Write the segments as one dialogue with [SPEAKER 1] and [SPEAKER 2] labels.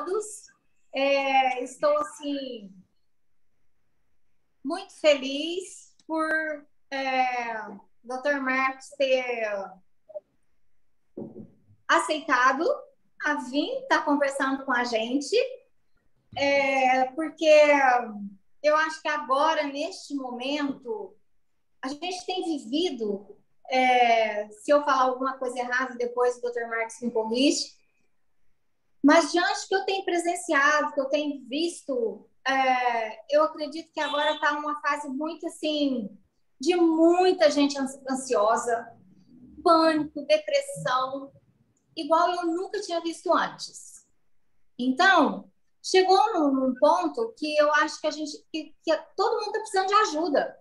[SPEAKER 1] todos. Estou, assim, muito feliz por o Dr. Marcos ter aceitado a vir estar conversando com a gente, porque eu acho que agora, neste momento, a gente tem vivido, se eu falar alguma coisa errada, depois o Dr. Marcos me corrige, mas diante do que eu tenho presenciado, que eu tenho visto, eu acredito que agora está uma fase muito, assim, de muita gente ansiosa, pânico, depressão, igual eu nunca tinha visto antes. Então, chegou num ponto que eu acho que que todo mundo está precisando de ajuda.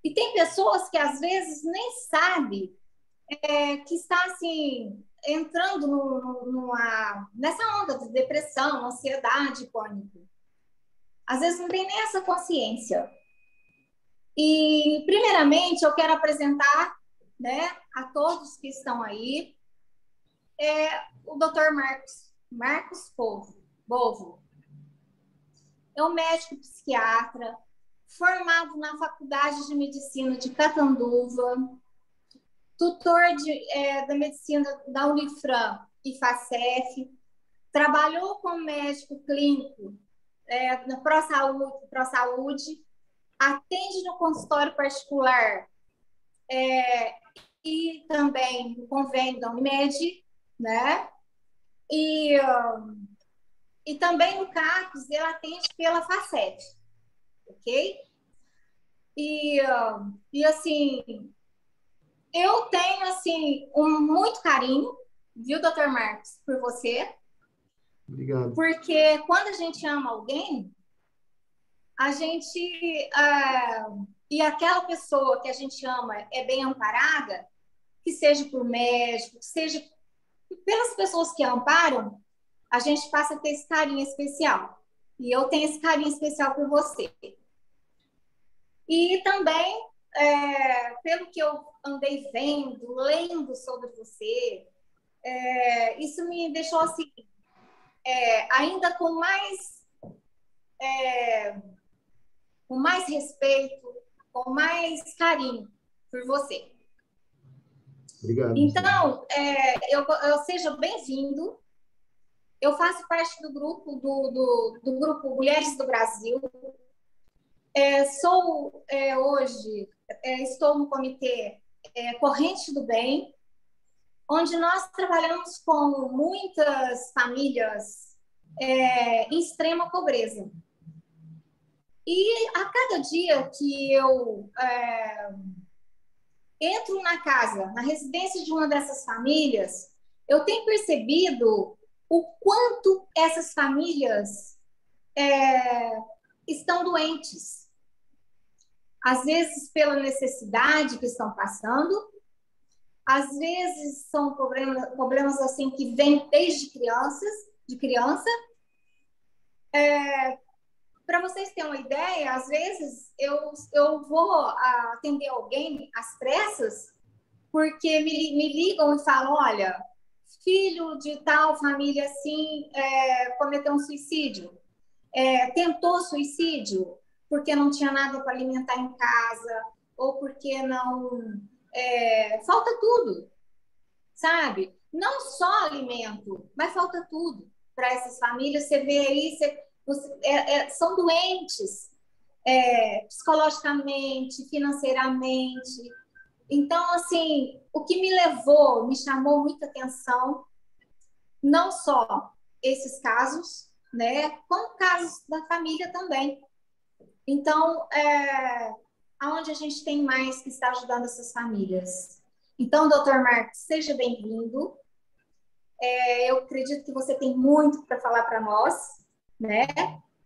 [SPEAKER 1] E tem pessoas que às vezes nem sabem que está assim entrando nessa onda de depressão, ansiedade, pânico. Às vezes não tem nem essa consciência. E primeiramente eu quero apresentar, né, a todos que estão aí, o Dr. Marcos Bovo. É um médico psiquiatra formado na Faculdade de Medicina de Catanduva, tutor da medicina da Unifran e FACEF, trabalhou como médico clínico na ProSaúde, atende no consultório particular e também no convênio da Unimed, né? E também no CAPES, ele atende pela FACEF, ok? E assim, eu tenho, assim, muito carinho, viu, Dr. Marcos, por você.
[SPEAKER 2] Obrigado.
[SPEAKER 1] Porque quando a gente ama alguém, a gente... e aquela pessoa que a gente ama é bem amparada, que seja por médico, que seja pelas pessoas que amparam, a gente passa a ter esse carinho especial. E eu tenho esse carinho especial por você. E também, pelo que eu andei vendo, lendo sobre você, isso me deixou assim, ainda com mais respeito, com mais carinho por você.
[SPEAKER 2] Obrigado.
[SPEAKER 1] Então, eu seja bem-vindo. Eu faço parte do grupo do grupo Mulheres do Brasil. Hoje estou no comitê Corrente do Bem, onde nós trabalhamos com muitas famílias em extrema pobreza. E a cada dia que eu entro na casa, na residência de uma dessas famílias, eu tenho percebido o quanto essas famílias estão doentes. Às vezes pela necessidade que estão passando, às vezes são problemas assim que vêm desde criança. Para vocês terem uma ideia, às vezes eu vou atender alguém às pressas, porque me ligam e falam, olha, filho de tal família assim cometeu um suicídio, tentou suicídio porque não tinha nada para alimentar em casa, ou porque não... falta tudo, sabe? Não só alimento, mas falta tudo para essas famílias. Você vê aí, são doentes psicologicamente, financeiramente. Então, assim, o que me chamou muita atenção, não só esses casos, né, como casos da família também. Então, aonde a gente tem mais que está ajudando essas famílias? Então, Dr. Marcos, seja bem-vindo. Eu acredito que você tem muito para falar para nós, né?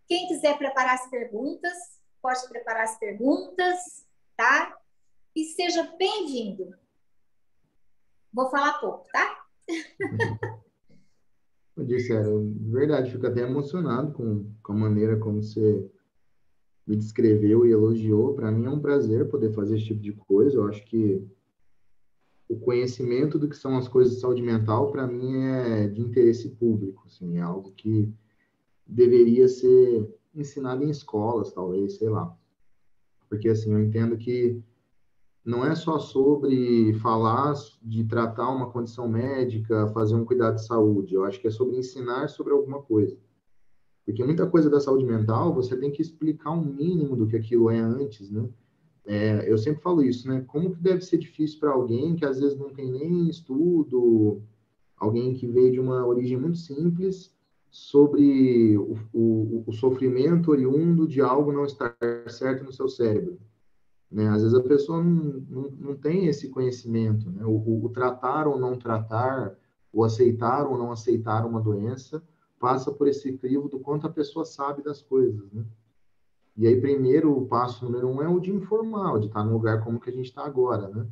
[SPEAKER 1] Quem quiser preparar as perguntas, pode preparar as perguntas, tá? E seja bem-vindo. Vou falar pouco, tá?
[SPEAKER 2] Sério, verdade, fico até emocionado com a maneira como você me descreveu e elogiou. Para mim é um prazer poder fazer esse tipo de coisa. Eu acho que o conhecimento do que são as coisas de saúde mental, para mim, é de interesse público, assim, é algo que deveria ser ensinado em escolas, talvez, sei lá. Porque, assim, eu entendo que não é só sobre falar de tratar uma condição médica, fazer um cuidado de saúde. Eu acho que é sobre ensinar sobre alguma coisa. Porque muita coisa da saúde mental, você tem que explicar um mínimo do que aquilo é antes, né? Eu sempre falo isso, né? Como que deve ser difícil para alguém que às vezes não tem nem estudo, alguém que veio de uma origem muito simples, sobre o sofrimento oriundo de algo não estar certo no seu cérebro, né? Às vezes a pessoa não tem esse conhecimento, né? O tratar ou não tratar, o aceitar ou não aceitar uma doença, passa por esse crivo do quanto a pessoa sabe das coisas, né? E aí, primeiro, o passo número um é o de informar, o de estar no lugar como que a gente está agora, né?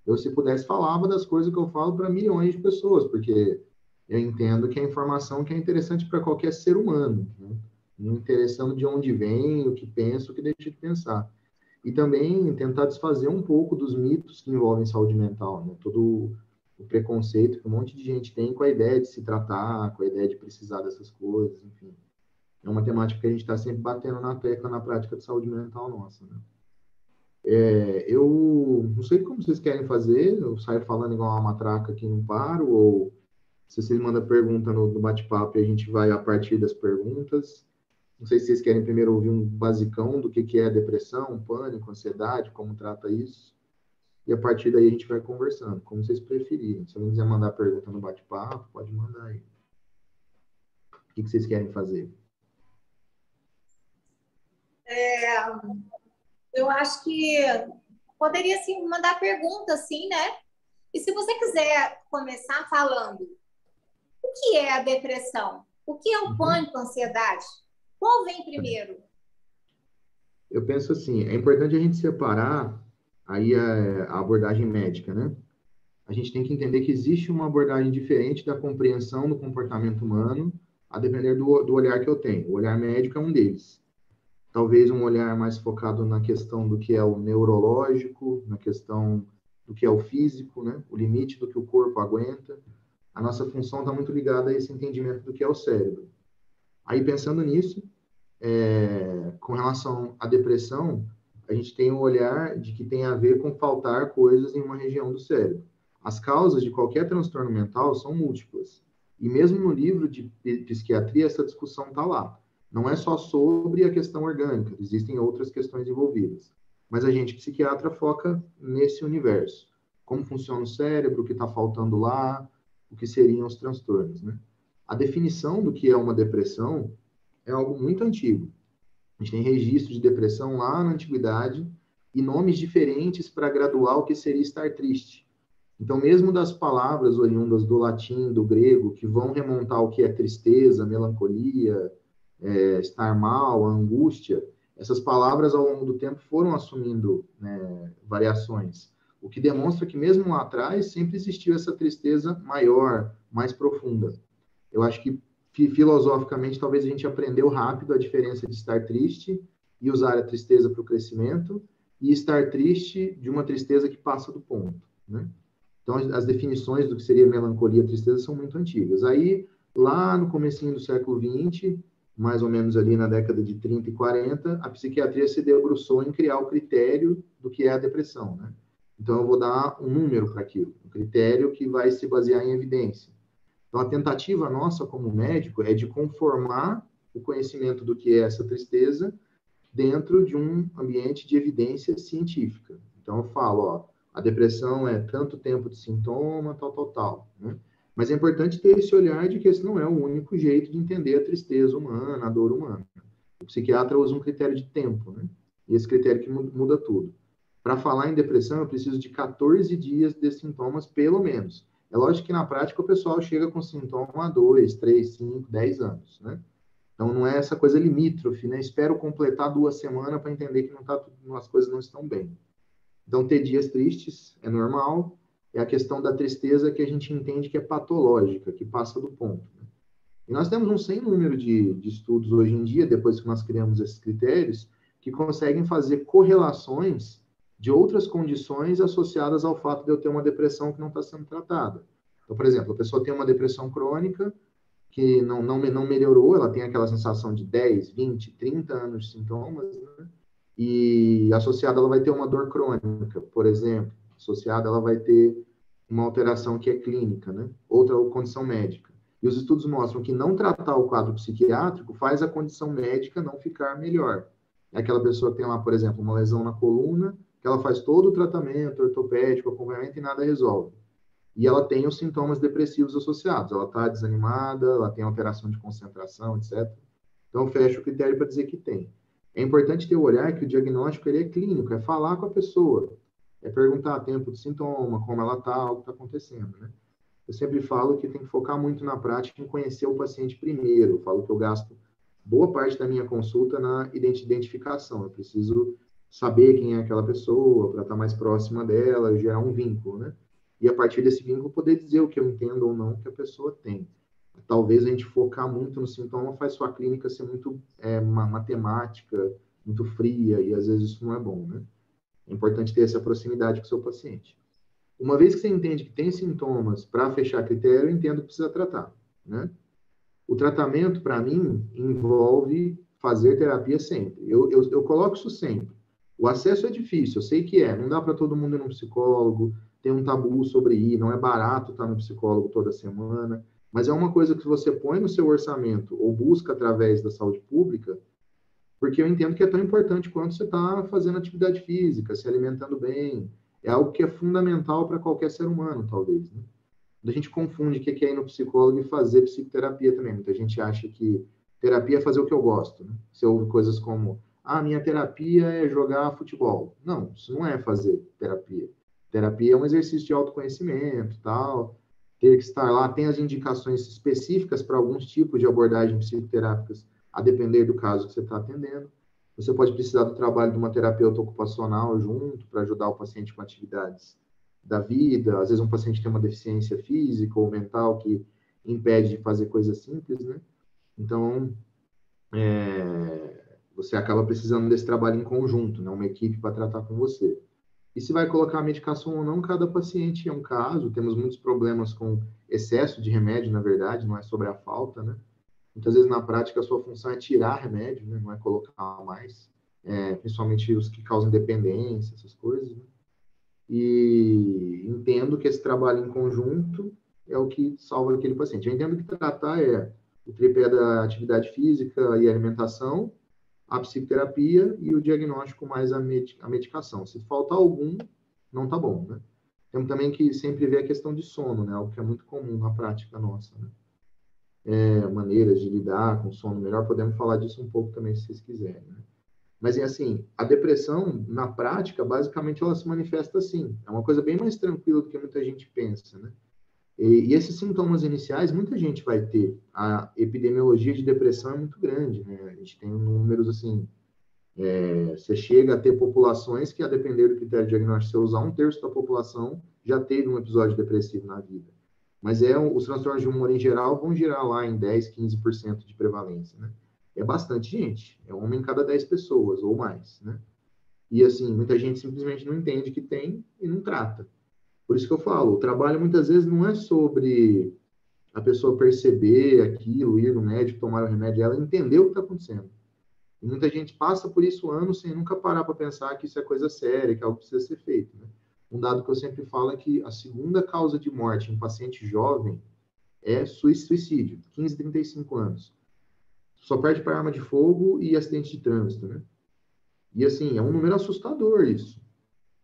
[SPEAKER 2] Eu, se pudesse, falava das coisas que eu falo para milhões de pessoas, porque eu entendo que é informação que é interessante para qualquer ser humano, né? Não interessando de onde vem, o que pensa, o que deixa de pensar. E também tentar desfazer um pouco dos mitos que envolvem saúde mental, né? Todo o preconceito que um monte de gente tem com a ideia de se tratar, com a ideia de precisar dessas coisas, enfim. É uma temática que a gente está sempre batendo na tecla na prática de saúde mental nossa, né? Eu não sei como vocês querem fazer, eu saio falando igual uma matraca aqui, não paro, ou se vocês mandam pergunta no bate-papo e a gente vai a partir das perguntas. Não sei se vocês querem primeiro ouvir um basicão do que é depressão, pânico, ansiedade, como trata isso, e a partir daí a gente vai conversando, como vocês preferirem. Se alguém quiser mandar pergunta no bate-papo, pode mandar aí. O que vocês querem fazer?
[SPEAKER 1] Eu acho que poderia sim mandar perguntas, sim, né? E se você quiser começar falando o que é a depressão, o que é o
[SPEAKER 2] Uhum.
[SPEAKER 1] pânico, a ansiedade, qual vem primeiro?
[SPEAKER 2] Eu penso assim, é importante a gente separar aí a abordagem médica, né? A gente tem que entender que existe uma abordagem diferente da compreensão do comportamento humano, a depender do olhar que eu tenho. O olhar médico é um deles. Talvez um olhar mais focado na questão do que é o neurológico, na questão do que é o físico, né? O limite do que o corpo aguenta. A nossa função está muito ligada a esse entendimento do que é o cérebro. Aí, pensando nisso, com relação à depressão, a gente tem o olhar de que tem a ver com faltar coisas em uma região do cérebro. As causas de qualquer transtorno mental são múltiplas. E mesmo no livro de psiquiatria, essa discussão está lá. Não é só sobre a questão orgânica, existem outras questões envolvidas. Mas a gente, psiquiatra, foca nesse universo. Como funciona o cérebro, o que está faltando lá, o que seriam os transtornos, né? A definição do que é uma depressão é algo muito antigo. A gente tem registro de depressão lá na antiguidade e nomes diferentes para graduar o que seria estar triste. Então, mesmo das palavras oriundas do latim, do grego, que vão remontar ao que é tristeza, melancolia, estar mal, angústia, essas palavras ao longo do tempo foram assumindo, né, variações. O que demonstra que mesmo lá atrás sempre existiu essa tristeza maior, mais profunda. Eu acho que filosoficamente talvez a gente aprendeu rápido a diferença de estar triste e usar a tristeza para o crescimento e estar triste de uma tristeza que passa do ponto, né? Então as definições do que seria melancolia e tristeza são muito antigas. Aí lá no comecinho do século XX, mais ou menos ali na década de 30 e 40, a psiquiatria se debruçou em criar o critério do que é a depressão, né? Então eu vou dar um número para aquilo, um critério que vai se basear em evidência. Então, a tentativa nossa como médico é de conformar o conhecimento do que é essa tristeza dentro de um ambiente de evidência científica. Então, eu falo, ó, a depressão é tanto tempo de sintoma, tal, tal, tal, né? Mas é importante ter esse olhar de que esse não é o único jeito de entender a tristeza humana, a dor humana. O psiquiatra usa um critério de tempo, né? E esse critério que muda tudo. Para falar em depressão, eu preciso de 14 dias de sintomas, pelo menos. É lógico que na prática o pessoal chega com sintoma há 2, 3, 5, 10 anos, né? Então não é essa coisa limítrofe, né? Espero completar 2 semanas para entender que as coisas não estão bem. Então ter dias tristes é normal, é a questão da tristeza que a gente entende que é patológica, que passa do ponto, né? E nós temos um sem número de estudos hoje em dia, depois que nós criamos esses critérios, que conseguem fazer correlações de outras condições associadas ao fato de eu ter uma depressão que não está sendo tratada. Então, por exemplo, a pessoa tem uma depressão crônica que não melhorou, ela tem aquela sensação de 10, 20, 30 anos de sintomas, né? E associada ela vai ter uma dor crônica, por exemplo. Associada ela vai ter uma alteração que é clínica, né? Outra condição médica. E os estudos mostram que não tratar o quadro psiquiátrico faz a condição médica não ficar melhor. É aquela pessoa que tem lá, por exemplo, uma lesão na coluna, que ela faz todo o tratamento ortopédico, acompanhamento e nada resolve. E ela tem os sintomas depressivos associados. Ela está desanimada, ela tem alteração de concentração, etc. Então, fecha o critério para dizer que tem. É importante ter o olhar que o diagnóstico ele é clínico, é falar com a pessoa, é perguntar tempo de sintoma, como ela está, o que está acontecendo, né? Eu sempre falo que tem que focar muito na prática em conhecer o paciente primeiro. Eu falo que eu gasto boa parte da minha consulta na identificação. Eu preciso saber quem é aquela pessoa, para estar mais próxima dela, gerar um vínculo, né? E a partir desse vínculo poder dizer o que eu entendo ou não que a pessoa tem. Talvez a gente focar muito no sintoma faz sua clínica ser muito matemática, muito fria, e às vezes isso não é bom, né? É importante ter essa proximidade com o seu paciente. Uma vez que você entende que tem sintomas, para fechar critério, eu entendo que precisa tratar, né? O tratamento, para mim, envolve fazer terapia sempre. Eu coloco isso sempre. O acesso é difícil, eu sei que é. Não dá para todo mundo ir num psicólogo, tem um tabu sobre ir, não é barato estar no psicólogo toda semana, mas é uma coisa que você põe no seu orçamento ou busca através da saúde pública, porque eu entendo que é tão importante quanto você está fazendo atividade física, se alimentando bem. É algo que é fundamental para qualquer ser humano, talvez, né? A gente confunde o que é ir no psicólogo e fazer psicoterapia também. Muita gente acha que terapia é fazer o que eu gosto, né? Você ouve coisas como, minha terapia é jogar futebol. Não, isso não é fazer terapia. Terapia é um exercício de autoconhecimento, tal. Ter que estar lá, tem as indicações específicas para alguns tipos de abordagens psicoterápicas, a depender do caso que você está atendendo. Você pode precisar do trabalho de uma terapeuta ocupacional junto para ajudar o paciente com atividades da vida. Às vezes um paciente tem uma deficiência física ou mental que impede de fazer coisas simples, né? Então, você acaba precisando desse trabalho em conjunto, né? Uma equipe para tratar com você. E se vai colocar a medicação ou não, cada paciente é um caso. Temos muitos problemas com excesso de remédio, na verdade, não é sobre a falta, né? Muitas vezes, na prática, a sua função é tirar remédio, né? Não é colocar mais. Principalmente os que causam dependência, essas coisas, né? E entendo que esse trabalho em conjunto é o que salva aquele paciente. Eu entendo que tratar é o tripé da atividade física e alimentação, a psicoterapia e o diagnóstico mais a medicação. Se faltar algum, não tá bom, né? Temos também que sempre ver a questão de sono, né? Algo que é muito comum na prática nossa, né? Maneiras de lidar com sono melhor, podemos falar disso um pouco também, se vocês quiserem, né? Mas, assim, a depressão, na prática, basicamente, ela se manifesta assim. É uma coisa bem mais tranquila do que muita gente pensa, né? E esses sintomas iniciais, muita gente vai ter. A epidemiologia de depressão é muito grande, né? A gente tem números, assim, você chega a ter populações que, a depender do critério diagnóstico, se você usar 1/3 da população, já teve um episódio depressivo na vida. Mas os transtornos de humor, em geral, vão girar lá em 10, 15% de prevalência, né? É bastante gente. É uma em cada 10 pessoas, ou mais, né? E, assim, muita gente simplesmente não entende que tem e não trata. Por isso que eu falo, o trabalho, muitas vezes, não é sobre a pessoa perceber aquilo, ir no médico, tomar o remédio, ela entender o que está acontecendo. E muita gente passa por isso anos sem nunca parar para pensar que isso é coisa séria, que é algo que precisa ser feito, né? Um dado que eu sempre falo é que a segunda causa de morte em paciente jovem é suicídio, 15 a 35 anos. Só perde para arma de fogo e acidente de trânsito, né? E, assim, é um número assustador isso.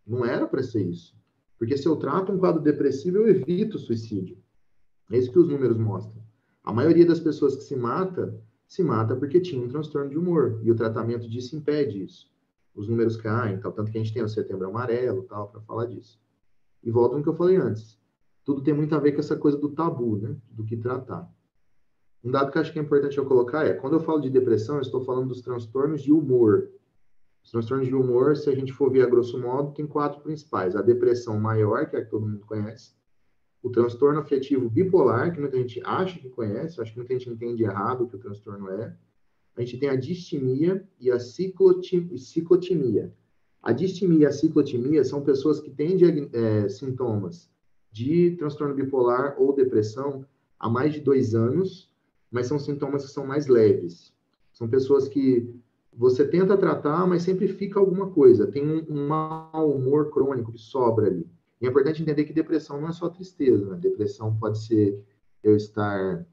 [SPEAKER 2] Não era para ser isso. Porque se eu trato um quadro depressivo, eu evito o suicídio. É isso que os números mostram. A maioria das pessoas que se mata porque tinha um transtorno de humor. E o tratamento disso impede isso. Os números caem, tal, tanto que a gente tem o Setembro Amarelo, tal, para falar disso. E volto no que eu falei antes. Tudo tem muito a ver com essa coisa do tabu, né? Do que tratar. Um dado que eu acho que é importante eu colocar quando eu falo de depressão, eu estou falando dos transtornos de humor. Os transtornos de humor, se a gente for ver a grosso modo, tem 4 principais. A depressão maior, que é a que todo mundo conhece. O transtorno afetivo bipolar, que muita gente acha que conhece, acho que muita gente entende errado o que o transtorno é. A gente tem a distimia e a ciclotimia. A distimia e a ciclotimia são pessoas que têm sintomas de transtorno bipolar ou depressão há mais de 2 anos, mas são sintomas que são mais leves. São pessoas que você tenta tratar, mas sempre fica alguma coisa. Tem um mau humor crônico que sobra ali. E é importante entender que depressão não é só tristeza, né? Depressão pode ser eu estar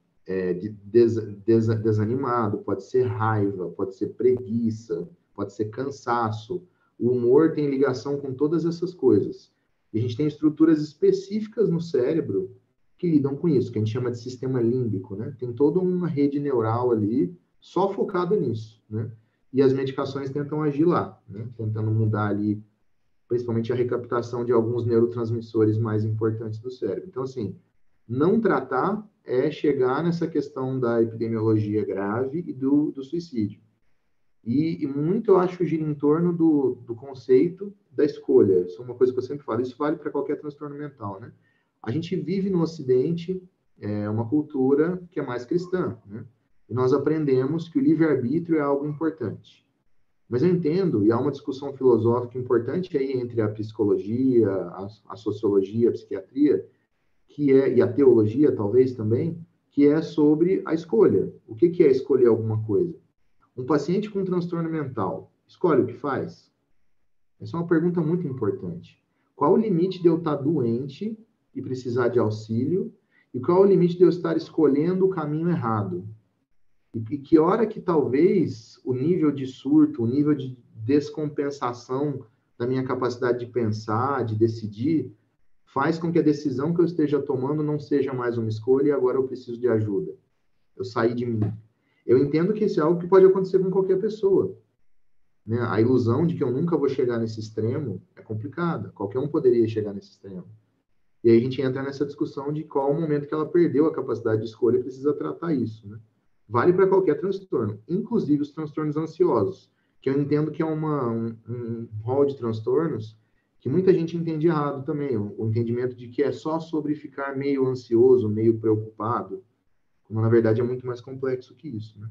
[SPEAKER 2] desanimado, pode ser raiva, pode ser preguiça, pode ser cansaço. O humor tem ligação com todas essas coisas. E a gente tem estruturas específicas no cérebro que lidam com isso, que a gente chama de sistema límbico, né? Tem toda uma rede neural ali só focada nisso, né? E as medicações tentam agir lá, né? Tentando mudar ali, principalmente a recaptação de alguns neurotransmissores mais importantes do cérebro. Então, assim, não tratar é chegar nessa questão da epidemiologia grave e do suicídio. E muito eu acho gira em torno do conceito da escolha. Isso é uma coisa que eu sempre falo, isso vale para qualquer transtorno mental, né? A gente vive no Ocidente uma cultura que é mais cristã, né? E nós aprendemos que o livre-arbítrio é algo importante. Mas eu entendo, e há uma discussão filosófica importante aí entre a psicologia, a sociologia, a psiquiatria, e a teologia, talvez, também, que é sobre a escolha. O que é escolher alguma coisa? Um paciente com transtorno mental, escolhe o que faz? Essa é uma pergunta muito importante. Qual o limite de eu estar doente e precisar de auxílio? E qual o limite de eu estar escolhendo o caminho errado? E que hora que talvez o nível de surto, o nível de descompensação da minha capacidade de pensar, de decidir, faz com que a decisão que eu esteja tomando não seja mais uma escolha e agora eu preciso de ajuda. Eu saí de mim. Eu entendo que isso é algo que pode acontecer com qualquer pessoa, né? A ilusão de que eu nunca vou chegar nesse extremo é complicada. Qualquer um poderia chegar nesse extremo. E aí a gente entra nessa discussão de qual o momento que ela perdeu a capacidade de escolha e precisa tratar isso, né? Vale para qualquer transtorno, inclusive os transtornos ansiosos, que eu entendo que é um rol de transtornos que muita gente entende errado também. O entendimento de que é só sobre ficar meio ansioso, meio preocupado, quando na verdade é muito mais complexo que isso, né?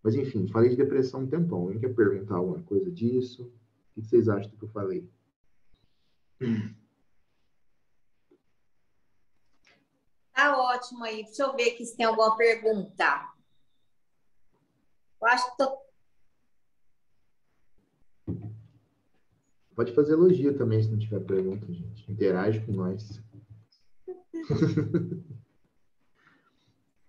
[SPEAKER 2] Mas, enfim, falei de depressão um tempão. Alguém quer perguntar alguma coisa disso? O que vocês acham do que eu falei?
[SPEAKER 1] Tá ótimo aí. Deixa eu ver aqui se tem alguma pergunta. Eu acho que tô...
[SPEAKER 2] Pode fazer elogio também, se não tiver pergunta, gente. Interage com nós.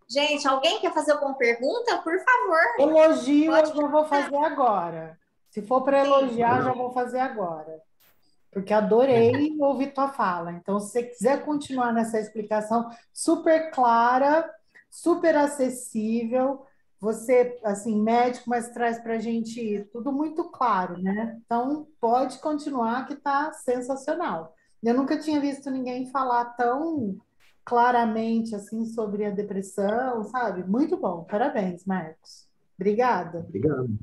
[SPEAKER 1] Gente, alguém quer fazer alguma pergunta? Por favor.
[SPEAKER 3] Elogio
[SPEAKER 1] Pode
[SPEAKER 3] eu já vou fazer agora. Se for para elogiar, já vou fazer agora. Porque adorei ouvir tua fala. Então, se você quiser continuar nessa explicação super clara, super acessível, você, assim, médico, mas traz para a gente tudo muito claro, né? Então, pode continuar que está sensacional. Eu nunca tinha visto ninguém falar tão claramente, assim, sobre a depressão, sabe? Muito bom. Parabéns, Marcos. Obrigada.
[SPEAKER 2] Obrigado.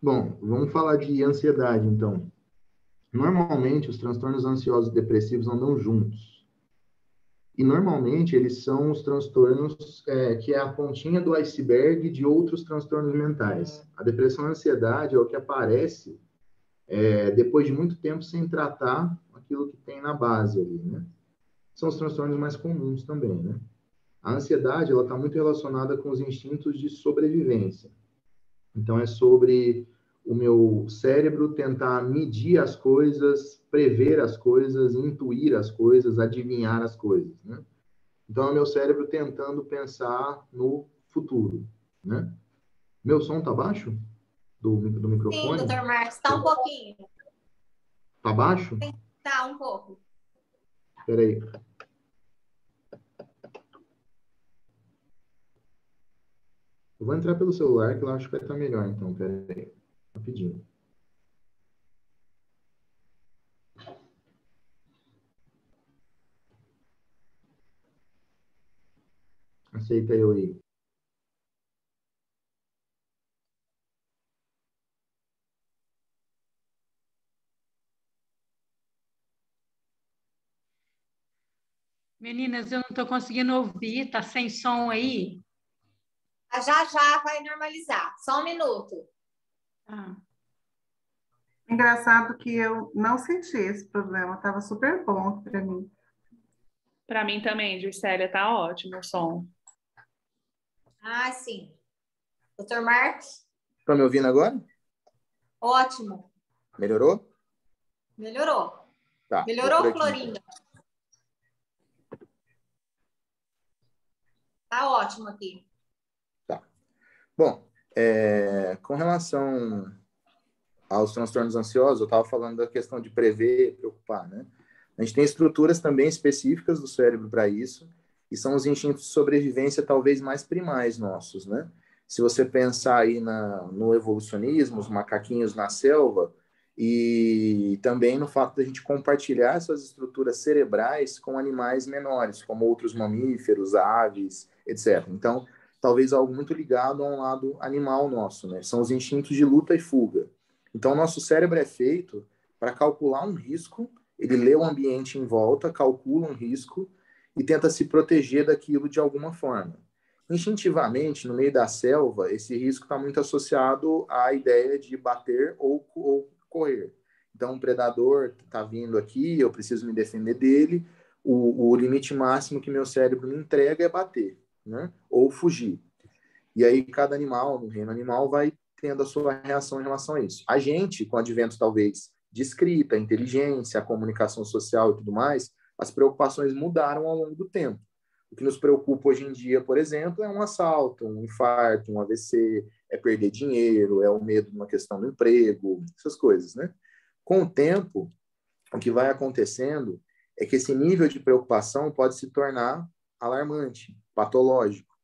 [SPEAKER 2] Bom, vamos falar de ansiedade, então. Normalmente, os transtornos ansiosos e depressivos andam juntos. E, normalmente, eles são os transtornos que é a pontinha do iceberg de outros transtornos mentais. A depressão e a ansiedade é o que aparece depois de muito tempo sem tratar aquilo que tem na base ali, né? São os transtornos mais comuns também, né? A ansiedade, ela está muito relacionada com os instintos de sobrevivência. Então, é sobre o meu cérebro tentar medir as coisas, prever as coisas, intuir as coisas, adivinhar as coisas, né? Então, é o meu cérebro tentando pensar no futuro, né? Meu som tá baixo? Do
[SPEAKER 1] Sim,
[SPEAKER 2] microfone?
[SPEAKER 1] doutor Marcos, tá um pouquinho.
[SPEAKER 2] Tá baixo?
[SPEAKER 1] Tá um pouco.
[SPEAKER 2] Espera aí. Eu vou entrar pelo celular, que eu acho que vai estar melhor, então. Espera aí. Rapidinho. Aceita eu aí.
[SPEAKER 4] Meninas, eu não estou conseguindo ouvir, tá sem som aí?
[SPEAKER 1] Já já vai normalizar. Só um minuto.
[SPEAKER 4] Ah.
[SPEAKER 5] Engraçado que eu não senti esse problema, estava super bom para mim.
[SPEAKER 6] Para mim também, Juscelia, tá ótimo o som.
[SPEAKER 1] Ah, sim. Doutor Marcos?
[SPEAKER 2] Estão me ouvindo agora?
[SPEAKER 1] Ótimo.
[SPEAKER 2] Melhorou?
[SPEAKER 1] Melhorou.
[SPEAKER 2] Tá.
[SPEAKER 1] Melhorou, Florinda? Tá ótimo aqui.
[SPEAKER 2] Tá. Bom, com relação aos transtornos ansiosos, eu estava falando da questão de prever, preocupar, né? A gente tem estruturas também específicas do cérebro para isso, e são os instintos de sobrevivência talvez mais primais nossos, né? Se você pensar aí no evolucionismo, os macaquinhos na selva, e também no fato de a gente compartilhar essas estruturas cerebrais com animais menores, como outros mamíferos, aves, etc. Então, talvez algo muito ligado a um lado animal nosso, né? São os instintos de luta e fuga. Então, o nosso cérebro é feito para calcular um risco, ele lê o ambiente em volta, calcula um risco e tenta se proteger daquilo de alguma forma. Instintivamente, no meio da selva, esse risco está muito associado à ideia de bater ou correr. Então, um predador está vindo aqui, eu preciso me defender dele, o limite máximo que meu cérebro me entrega é bater, né? Ou fugir. E aí, cada animal, no reino animal, vai tendo a sua reação em relação a isso. A gente, com o advento, talvez, de escrita, inteligência, a comunicação social e tudo mais, as preocupações mudaram ao longo do tempo. O que nos preocupa hoje em dia, por exemplo, é um assalto, um infarto, um AVC, é perder dinheiro, é o medo de uma questão do emprego, essas coisas, né? Com o tempo, o que vai acontecendo é que esse nível de preocupação pode se tornar alarmante, patológico.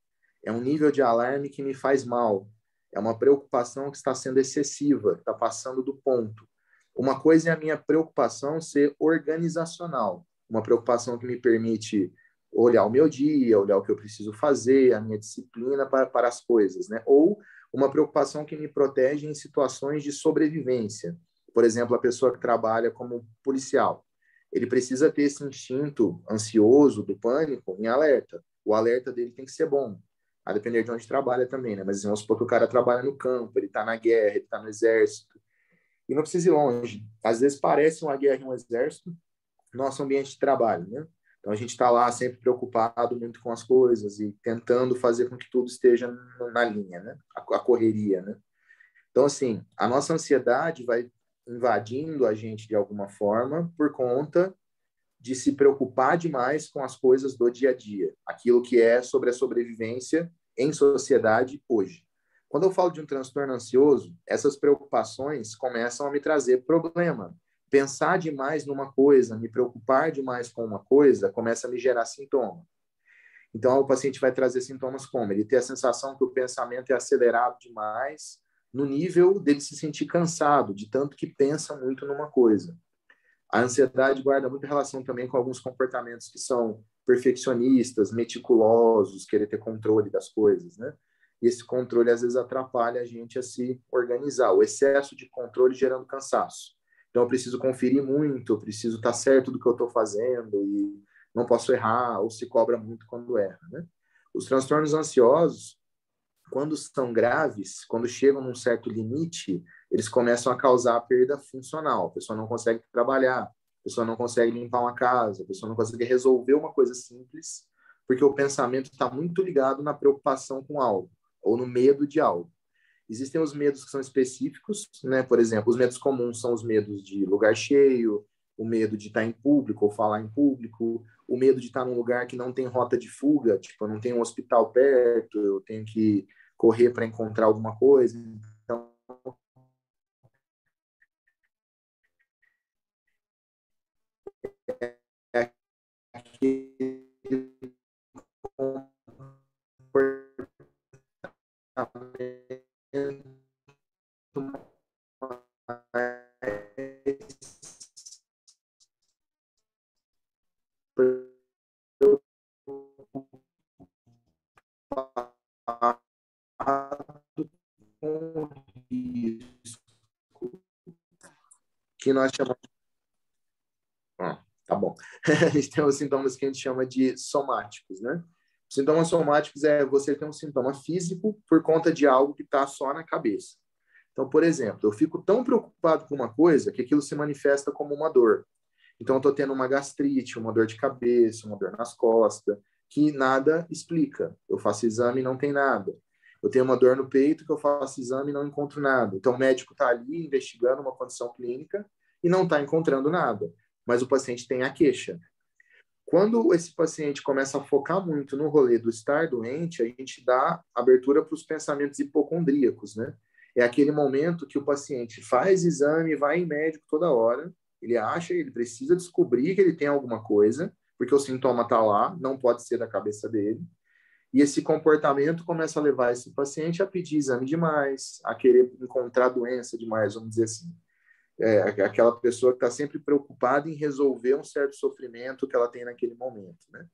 [SPEAKER 2] É um nível de alarme que me faz mal. É uma preocupação que está sendo excessiva, está passando do ponto. Uma coisa é a minha preocupação ser organizacional, uma preocupação que me permite olhar o meu dia, olhar o que eu preciso fazer, a minha disciplina para as coisas, né? Ou uma preocupação que me protege em situações de sobrevivência. Por exemplo, a pessoa que trabalha como policial. Ele precisa ter esse instinto ansioso, do pânico, em alerta. O alerta dele tem que ser bom, a depender de onde trabalha também, né? Mas vamos supor que o cara trabalha no campo, ele está na guerra, ele está no exército. E não precisa ir longe. Às vezes parece uma guerra e um exército, nosso ambiente de trabalho, né? Então a gente está lá sempre preocupado muito com as coisas e tentando fazer com que tudo esteja na linha, né? A correria, né? Então, assim, a nossa ansiedade vai invadindo a gente de alguma forma por conta de se preocupar demais com as coisas do dia a dia, aquilo que é sobre a sobrevivência em sociedade hoje. Quando eu falo de um transtorno ansioso, essas preocupações começam a me trazer problema. Pensar demais numa coisa, me preocupar demais com uma coisa, começa a me gerar sintoma. Então, o paciente vai trazer sintomas como? Ele ter a sensação que o pensamento é acelerado demais, no nível dele se sentir cansado, de tanto que pensa muito numa coisa. A ansiedade guarda muita relação também com alguns comportamentos que são perfeccionistas, meticulosos, querer ter controle das coisas, né? E esse controle, às vezes, atrapalha a gente a se organizar. O excesso de controle gerando cansaço. Então, eu preciso conferir muito, eu preciso estar certo do que eu estou fazendo e não posso errar, ou se cobra muito quando erra, né? Os transtornos ansiosos, quando são graves, quando chegam num certo limite, eles começam a causar perda funcional. A pessoa não consegue trabalhar, a pessoa não consegue limpar uma casa, a pessoa não consegue resolver uma coisa simples, porque o pensamento está muito ligado na preocupação com algo, ou no medo de algo. Existem os medos que são específicos, né? Por exemplo, os medos comuns são os medos de lugar cheio, o medo de estar em público ou falar em público, o medo de estar num lugar que não tem rota de fuga, tipo, não tem um hospital perto, eu tenho que correr para encontrar alguma coisa. Então, é aquele comportamento com risco que nós chamamos. Tá bom. A gente tem os sintomas que a gente chama de somáticos, né? Os sintomas somáticos é você ter um sintoma físico por conta de algo que está só na cabeça. Então, por exemplo, eu fico tão preocupado com uma coisa que aquilo se manifesta como uma dor. Então, eu estou tendo uma gastrite, uma dor de cabeça, uma dor nas costas, que nada explica. Eu faço exame e não tem nada. Eu tenho uma dor no peito que eu faço exame e não encontro nada. Então, o médico está ali investigando uma condição clínica e não está encontrando nada. Mas o paciente tem a queixa. Quando esse paciente começa a focar muito no rolê do estar doente, a gente dá abertura para os pensamentos hipocondríacos, né? É aquele momento que o paciente faz exame, vai em médico toda hora, ele precisa descobrir que ele tem alguma coisa, porque o sintoma está lá, não pode ser da cabeça dele. E esse comportamento começa a levar esse paciente a pedir exame demais, a querer encontrar doença demais, vamos dizer assim. Aquela pessoa que está sempre preocupada em resolver um certo sofrimento que ela tem naquele momento, né?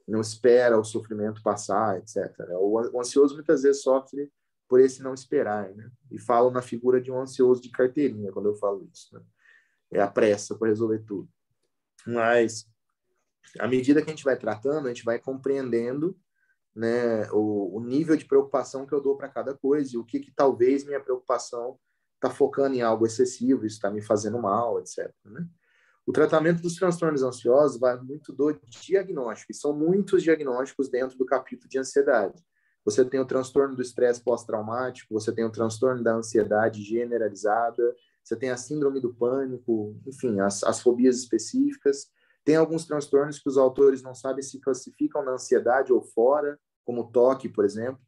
[SPEAKER 2] Não espera o sofrimento passar, etc. O ansioso muitas vezes sofre por esse não esperar, né? E falo na figura de um ansioso de carteirinha quando eu falo isso, né? É a pressa para resolver tudo. Mas, à medida que a gente vai tratando, a gente vai compreendendo, né, o nível de preocupação que eu dou para cada coisa e o que talvez minha preocupação está focando em algo excessivo, isso está me fazendo mal, etc. Né? O tratamento dos transtornos ansiosos vai muito do diagnóstico, e são muitos diagnósticos dentro do capítulo de ansiedade. Você tem o transtorno do estresse pós-traumático, você tem o transtorno da ansiedade generalizada, você tem a síndrome do pânico, enfim, as fobias específicas. Tem alguns transtornos que os autores não sabem se classificam na ansiedade ou fora, como toque, por exemplo.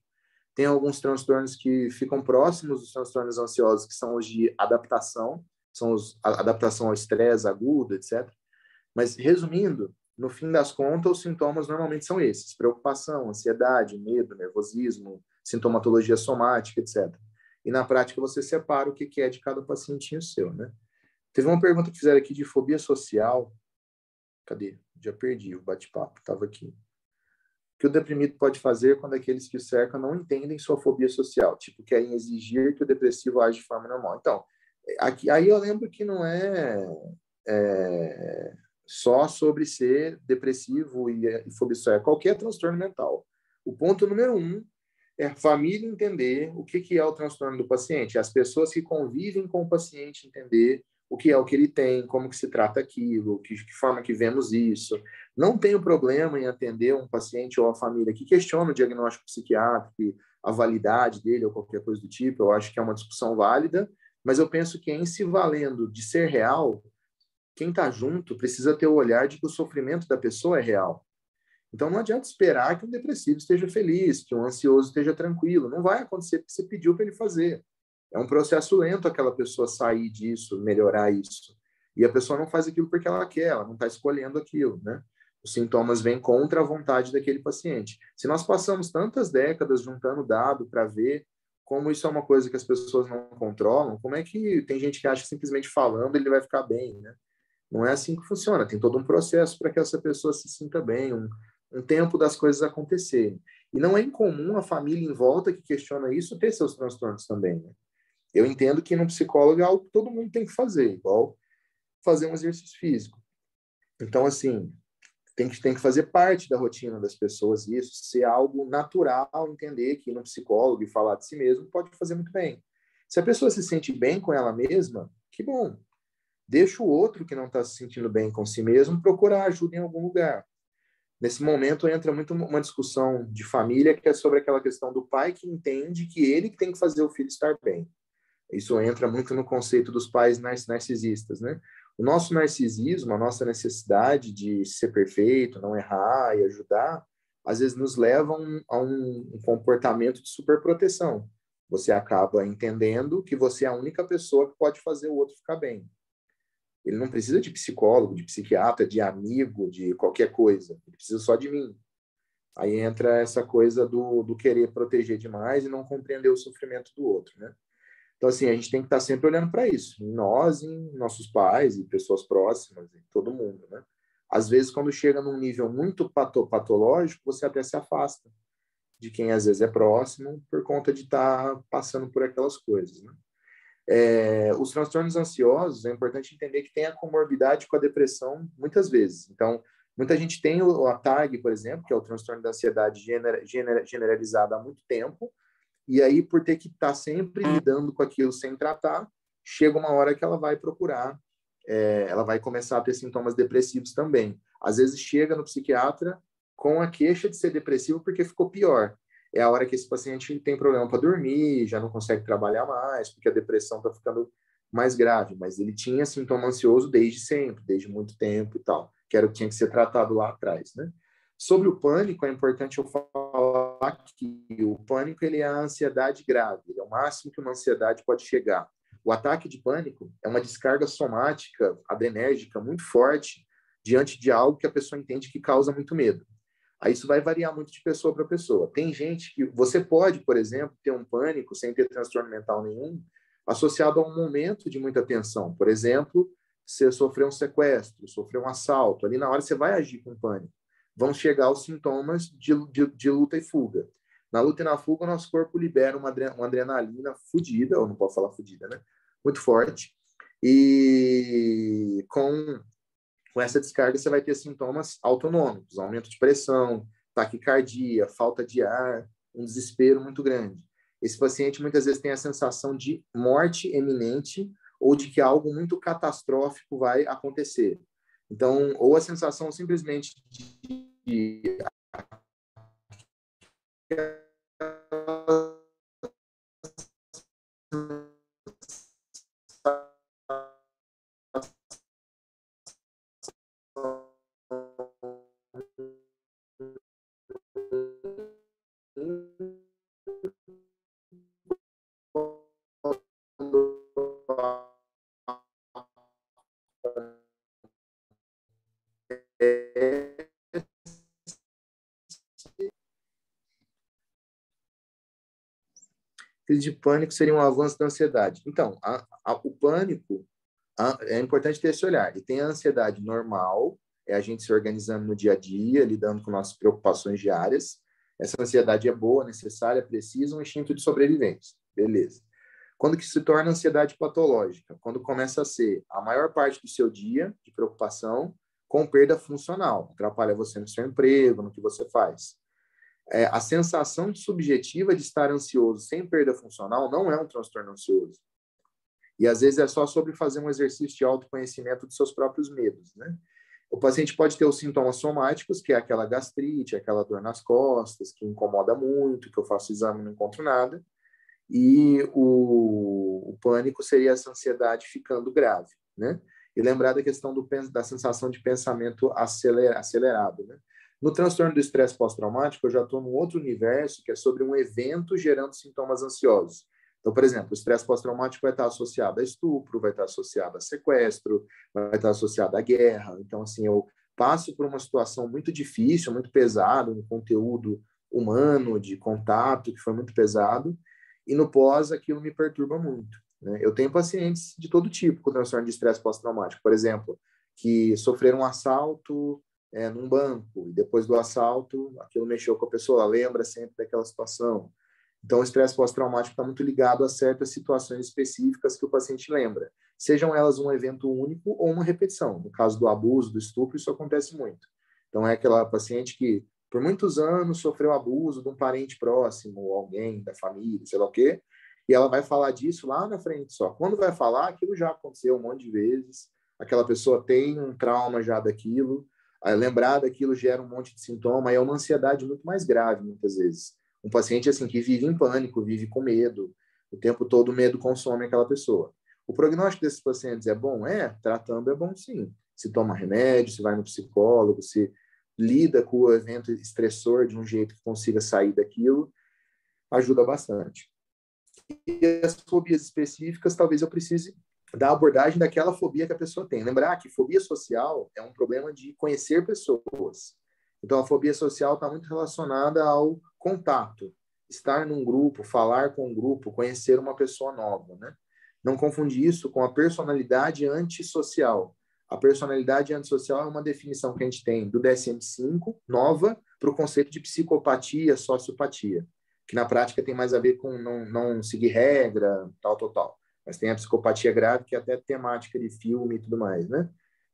[SPEAKER 2] Tem alguns transtornos que ficam próximos dos transtornos ansiosos, que são os de adaptação, são a adaptação ao estresse agudo, etc. Mas, resumindo, no fim das contas, os sintomas normalmente são esses: preocupação, ansiedade, medo, nervosismo, sintomatologia somática, etc. E, na prática, você separa o que é de cada pacientinho seu, né? Teve uma pergunta que fizeram aqui de fobia social. Cadê? Já perdi o bate-papo, estava aqui. O que o deprimido pode fazer quando aqueles que o cercam não entendem sua fobia social? Tipo, querem exigir que o depressivo age de forma normal. Então, aí eu lembro que não é só sobre ser depressivo e fobia social. É qualquer transtorno mental. O ponto número 1 é a família entender o que é o transtorno do paciente. As pessoas que convivem com o paciente entender o que é o que ele tem, como que se trata aquilo, que forma que vemos isso. Não tenho problema em atender um paciente ou a família que questiona o diagnóstico psiquiátrico, a validade dele ou qualquer coisa do tipo. Eu acho que é uma discussão válida, mas eu penso que em se valendo de ser real, quem está junto precisa ter o olhar de que o sofrimento da pessoa é real. Então, não adianta esperar que um depressivo esteja feliz, que um ansioso esteja tranquilo. Não vai acontecer porque você pediu para ele fazer. É um processo lento aquela pessoa sair disso, melhorar isso. E a pessoa não faz aquilo porque ela quer, ela não está escolhendo aquilo, né? Os sintomas vêm contra a vontade daquele paciente. Se nós passamos tantas décadas juntando dado para ver como isso é uma coisa que as pessoas não controlam, como é que tem gente que acha que simplesmente falando ele vai ficar bem, né? Não é assim que funciona. Tem todo um processo para que essa pessoa se sinta bem, um tempo das coisas acontecerem. E não é incomum a família em volta que questiona isso ter seus transtornos também, né? Eu entendo que no psicólogo é algo que todo mundo tem que fazer, igual fazer um exercício físico. Então, assim, tem que fazer parte da rotina das pessoas isso, ser algo natural, entender que ir no psicólogo e falar de si mesmo pode fazer muito bem. Se a pessoa se sente bem com ela mesma, que bom. Deixa o outro que não está se sentindo bem com si mesmo procurar ajuda em algum lugar. Nesse momento entra muito uma discussão de família que é sobre aquela questão do pai que entende que ele que tem que fazer o filho estar bem. Isso entra muito no conceito dos pais narcisistas, né? O nosso narcisismo, a nossa necessidade de ser perfeito, não errar e ajudar, às vezes nos leva a um comportamento de superproteção. Você acaba entendendo que você é a única pessoa que pode fazer o outro ficar bem. Ele não precisa de psicólogo, de psiquiatra, de amigo, de qualquer coisa. Ele precisa só de mim. Aí entra essa coisa do querer proteger demais e não compreender o sofrimento do outro, né? Então, assim, a gente tem que estar sempre olhando para isso. Em nós, em nossos pais e pessoas próximas, em todo mundo, né? Às vezes, quando chega num nível muito patológico, você até se afasta de quem às vezes é próximo por conta de estar passando por aquelas coisas, né? Os transtornos ansiosos, é importante entender que tem a comorbidade com a depressão muitas vezes. Então, muita gente tem a TAG, por exemplo, que é o transtorno da ansiedade generalizada há muito tempo, e aí, por ter que estar sempre lidando com aquilo sem tratar, chega uma hora que ela vai procurar, ela vai começar a ter sintomas depressivos também. Às vezes chega no psiquiatra com a queixa de ser depressivo porque ficou pior. É a hora que esse paciente tem problema para dormir, já não consegue trabalhar mais, porque a depressão está ficando mais grave, mas ele tinha sintoma ansioso desde sempre, desde muito tempo e tal, que era o que tinha que ser tratado lá atrás, né? Sobre o pânico, é importante eu falar que o pânico ele é a ansiedade grave, ele é o máximo que uma ansiedade pode chegar. O ataque de pânico é uma descarga somática, adrenérgica muito forte diante de algo que a pessoa entende que causa muito medo. Aí isso vai variar muito de pessoa para pessoa. Tem gente que você pode, por exemplo, ter um pânico sem ter transtorno mental nenhum, associado a um momento de muita tensão. Por exemplo, você sofreu um sequestro, sofreu um assalto. Ali na hora você vai agir com pânico. Vão chegar os sintomas de luta e fuga. Na luta e na fuga, o nosso corpo libera uma adrenalina fodida, ou não posso falar fodida, né? Muito forte. E com essa descarga, você vai ter sintomas autonômicos, aumento de pressão, taquicardia, falta de ar, um desespero muito grande. Esse paciente muitas vezes tem a sensação de morte iminente ou de que algo muito catastrófico vai acontecer. Então, ou a sensação simplesmente de crise de pânico seria um avanço da ansiedade. Então, o pânico, é importante ter esse olhar. E tem a ansiedade normal, é a gente se organizando no dia a dia, lidando com nossas preocupações diárias. Essa ansiedade é boa, necessária, precisa, um instinto de sobrevivência. Beleza. Quando que se torna ansiedade patológica? Quando começa a ser a maior parte do seu dia de preocupação com perda funcional. Atrapalha você no seu emprego, no que você faz. A sensação subjetiva de estar ansioso sem perda funcional não é um transtorno ansioso. E às vezes é só sobre fazer um exercício de autoconhecimento dos seus próprios medos, né? O paciente pode ter os sintomas somáticos, que é aquela gastrite, aquela dor nas costas, que incomoda muito, que eu faço exame e não encontro nada. E o pânico seria essa ansiedade ficando grave, né? E lembrar da questão da sensação de pensamento acelerado, né? No transtorno do estresse pós-traumático, eu já estou num outro universo, que é sobre um evento gerando sintomas ansiosos. Então, por exemplo, o estresse pós-traumático vai estar associado a estupro, vai estar associado a sequestro, vai estar associado à guerra. Então, assim, eu passo por uma situação muito difícil, muito pesada, um conteúdo humano, de contato, que foi muito pesado, e no pós aquilo me perturba muito, né? Eu tenho pacientes de todo tipo com transtorno de estresse pós-traumático, por exemplo, que sofreram um assalto num banco, e depois do assalto, aquilo mexeu com a pessoa, ela lembra sempre daquela situação. Então, o estresse pós-traumático está muito ligado a certas situações específicas que o paciente lembra, sejam elas um evento único ou uma repetição. No caso do abuso, do estupro, isso acontece muito. Então, é aquela paciente que, por muitos anos, sofreu abuso de um parente próximo, alguém da família, sei lá o quê, e ela vai falar disso lá na frente só. Quando vai falar, aquilo já aconteceu um monte de vezes, aquela pessoa tem um trauma já daquilo, lembrar daquilo gera um monte de sintoma, e é uma ansiedade muito mais grave, muitas vezes. Um paciente assim que vive em pânico, vive com medo, o tempo todo o medo consome aquela pessoa. O prognóstico desses pacientes é bom? Tratando é bom sim. Se toma remédio, se vai no psicólogo, se lida com o evento estressor de um jeito que consiga sair daquilo, ajuda bastante. E as fobias específicas, talvez eu precise da abordagem daquela fobia que a pessoa tem. Lembrar que fobia social é um problema de conhecer pessoas. Então, a fobia social está muito relacionada ao contato, estar num grupo, falar com um grupo, conhecer uma pessoa nova, né? Não confundir isso com a personalidade antissocial. A personalidade antissocial é uma definição que a gente tem do DSM-5, nova, para o conceito de psicopatia, sociopatia, que na prática tem mais a ver com não seguir regra, tal. Mas tem a psicopatia grave, que é até temática de filme e tudo mais, né?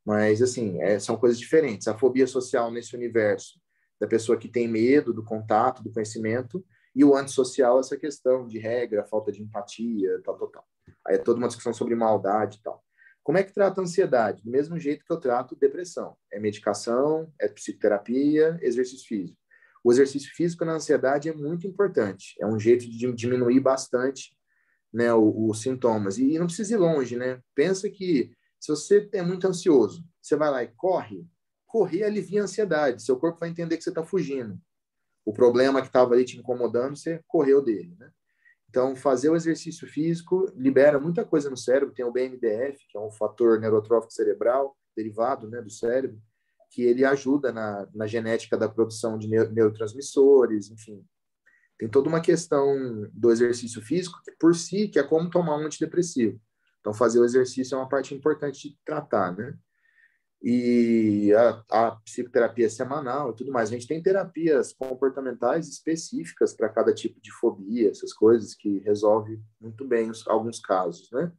[SPEAKER 2] Mas, assim, são coisas diferentes. A fobia social nesse universo da pessoa que tem medo do contato, do conhecimento, E o antissocial, essa questão de regra, falta de empatia, tal, tal, tal. Aí é toda uma discussão sobre maldade e tal. Como é que trata a ansiedade? Do mesmo jeito que eu trato depressão. É medicação, é psicoterapia, exercício físico. O exercício físico na ansiedade é muito importante. É um jeito de diminuir bastante, né, os sintomas. E não precisa ir longe, né? Pensa que se você é muito ansioso, você vai lá e corre, correr alivia a ansiedade. Seu corpo vai entender que você está fugindo. O problema que estava ali te incomodando, você correu dele, né? Então, fazer o exercício físico libera muita coisa no cérebro. Tem o BMDF, que é um fator neurotrófico cerebral, derivado, né, do cérebro, que ele ajuda na genética da produção de neurotransmissores, enfim. Tem toda uma questão do exercício físico, que por si, que é como tomar um antidepressivo. Então, fazer o exercício é uma parte importante de tratar, né? E a psicoterapia semanal e tudo mais. A gente tem terapias comportamentais específicas para cada tipo de fobia, essas coisas que resolve muito bem alguns casos, né?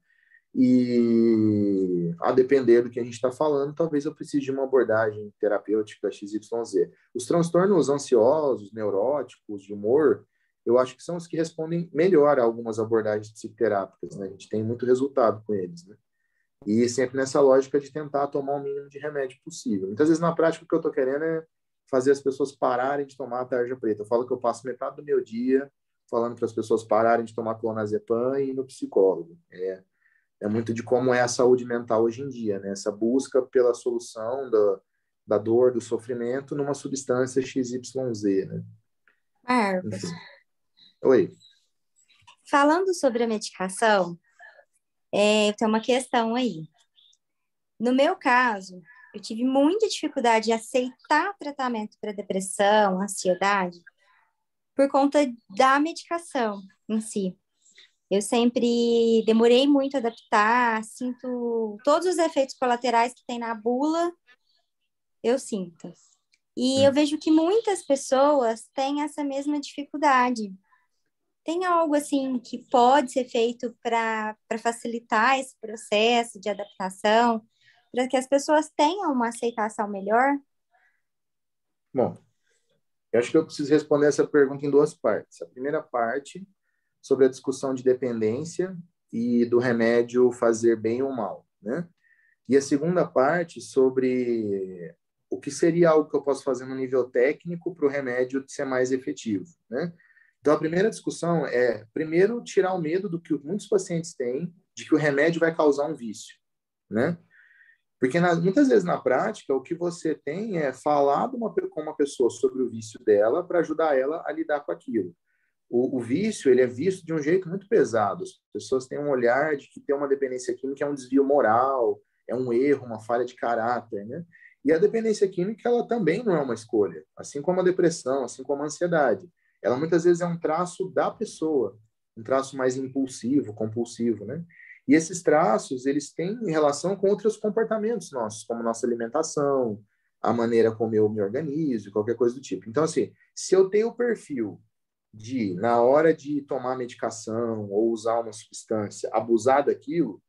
[SPEAKER 2] E a depender do que a gente está falando, talvez eu precise de uma abordagem terapêutica XYZ. Os transtornos ansiosos, neuróticos, de humor, eu acho que são os que respondem melhor a algumas abordagens psicoterápicas, né? A gente tem muito resultado com eles, né? E sempre nessa lógica de tentar tomar o mínimo de remédio possível. Muitas vezes, na prática, o que eu estou querendo é fazer as pessoas pararem de tomar a tarja preta. Eu falo que eu passo metade do meu dia falando para as pessoas pararem de tomar clonazepam e ir no psicólogo. É muito de como é a saúde mental hoje em dia, né? Essa busca pela solução da dor, do sofrimento numa substância XYZ, né?
[SPEAKER 7] Marcos,
[SPEAKER 2] Enfim. Oi.
[SPEAKER 7] falando sobre a medicação, eu tenho uma questão aí. No meu caso, eu tive muita dificuldade de aceitar tratamento para depressão, ansiedade, por conta da medicação em si. Eu sempre demorei muito a adaptar, sinto todos os efeitos colaterais que tem na bula, eu sinto. E eu vejo que muitas pessoas têm essa mesma dificuldade. Tem algo assim que pode ser feito para facilitar esse processo de adaptação, para que as pessoas tenham uma aceitação melhor?
[SPEAKER 2] Bom, eu acho que eu preciso responder essa pergunta em duas partes. A primeira parte, sobre a discussão de dependência e do remédio fazer bem ou mal, né? E a segunda parte, sobre o que seria algo que eu posso fazer no nível técnico para o remédio ser mais efetivo, né? Então, a primeira discussão é, primeiro, tirar o medo do que muitos pacientes têm de que o remédio vai causar um vício, né? Porque muitas vezes na prática, o que você tem é falar com uma pessoa sobre o vício dela para ajudar ela a lidar com aquilo. O vício, ele é visto de um jeito muito pesado. As pessoas têm um olhar de que ter uma dependência química é um desvio moral, é um erro, uma falha de caráter, né? E a dependência química, ela também não é uma escolha, assim como a depressão, assim como a ansiedade. Ela muitas vezes é um traço da pessoa, um traço mais impulsivo, compulsivo, né? E esses traços, eles têm relação com outros comportamentos nossos, como nossa alimentação, a maneira como eu me organizo, qualquer coisa do tipo. Então, assim, se eu tenho o perfil de, na hora de tomar medicação ou usar uma substância, abusar daquilo,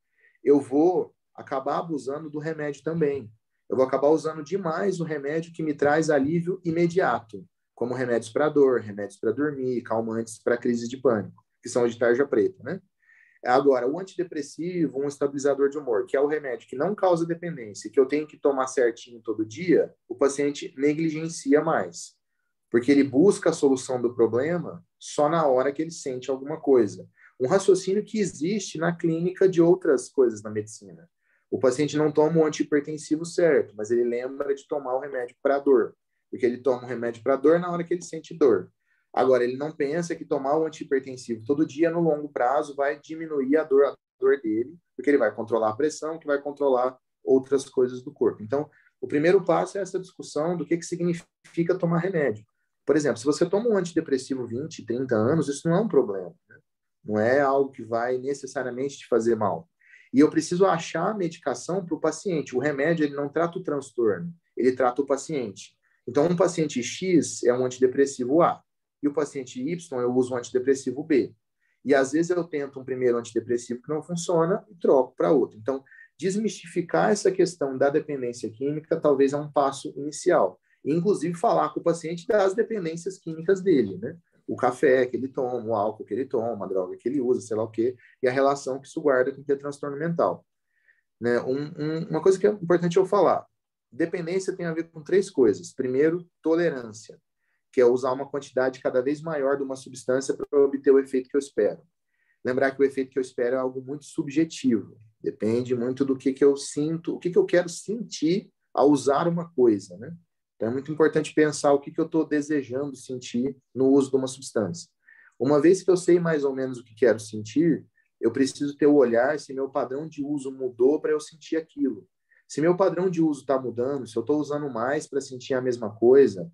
[SPEAKER 2] eu vou acabar abusando do remédio também. Eu vou acabar usando demais o remédio que me traz alívio imediato, como remédios para dor, remédios para dormir, calmantes para crise de pânico, que são de tarja preta, né? Agora, o antidepressivo, um estabilizador de humor, que é o remédio que não causa dependência, que eu tenho que tomar certinho todo dia, o paciente negligencia mais, porque ele busca a solução do problema só na hora que ele sente alguma coisa. Um raciocínio que existe na clínica de outras coisas na medicina. O paciente não toma o antihipertensivo certo, mas ele lembra de tomar o remédio para dor, porque ele toma o remédio para dor na hora que ele sente dor. Agora, ele não pensa que tomar o antihipertensivo todo dia, no longo prazo, vai diminuir a dor dele, porque ele vai controlar a pressão, que vai controlar outras coisas do corpo. Então, o primeiro passo é essa discussão do que significa tomar remédio. Por exemplo, se você toma um antidepressivo 20, 30 anos, isso não é um problema, né? Não é algo que vai necessariamente te fazer mal. E eu preciso achar a medicação para o paciente. O remédio, ele não trata o transtorno, ele trata o paciente. Então, um paciente X é um antidepressivo A, e o paciente Y eu uso um antidepressivo B. E às vezes eu tento um primeiro antidepressivo que não funciona e troco para outro. Então, desmistificar essa questão da dependência química talvez é um passo inicial. Inclusive, falar com o paciente das dependências químicas dele, né? o café que ele toma, o álcool que ele toma, a droga que ele usa, sei lá o quê, e a relação que isso guarda com o que é transtorno mental. Né? Uma coisa que é importante eu falar, dependência tem a ver com 3 coisas. Primeiro, tolerância, que é usar uma quantidade cada vez maior de uma substância para obter o efeito que eu espero. Lembrar que o efeito que eu espero é algo muito subjetivo, depende muito do que eu sinto, o que eu quero sentir ao usar uma coisa, né? Então é muito importante pensar o que eu estou desejando sentir no uso de uma substância. Uma vez que eu sei mais ou menos o que quero sentir, eu preciso ter o olhar se meu padrão de uso mudou para eu sentir aquilo. Se meu padrão de uso está mudando, se eu estou usando mais para sentir a mesma coisa,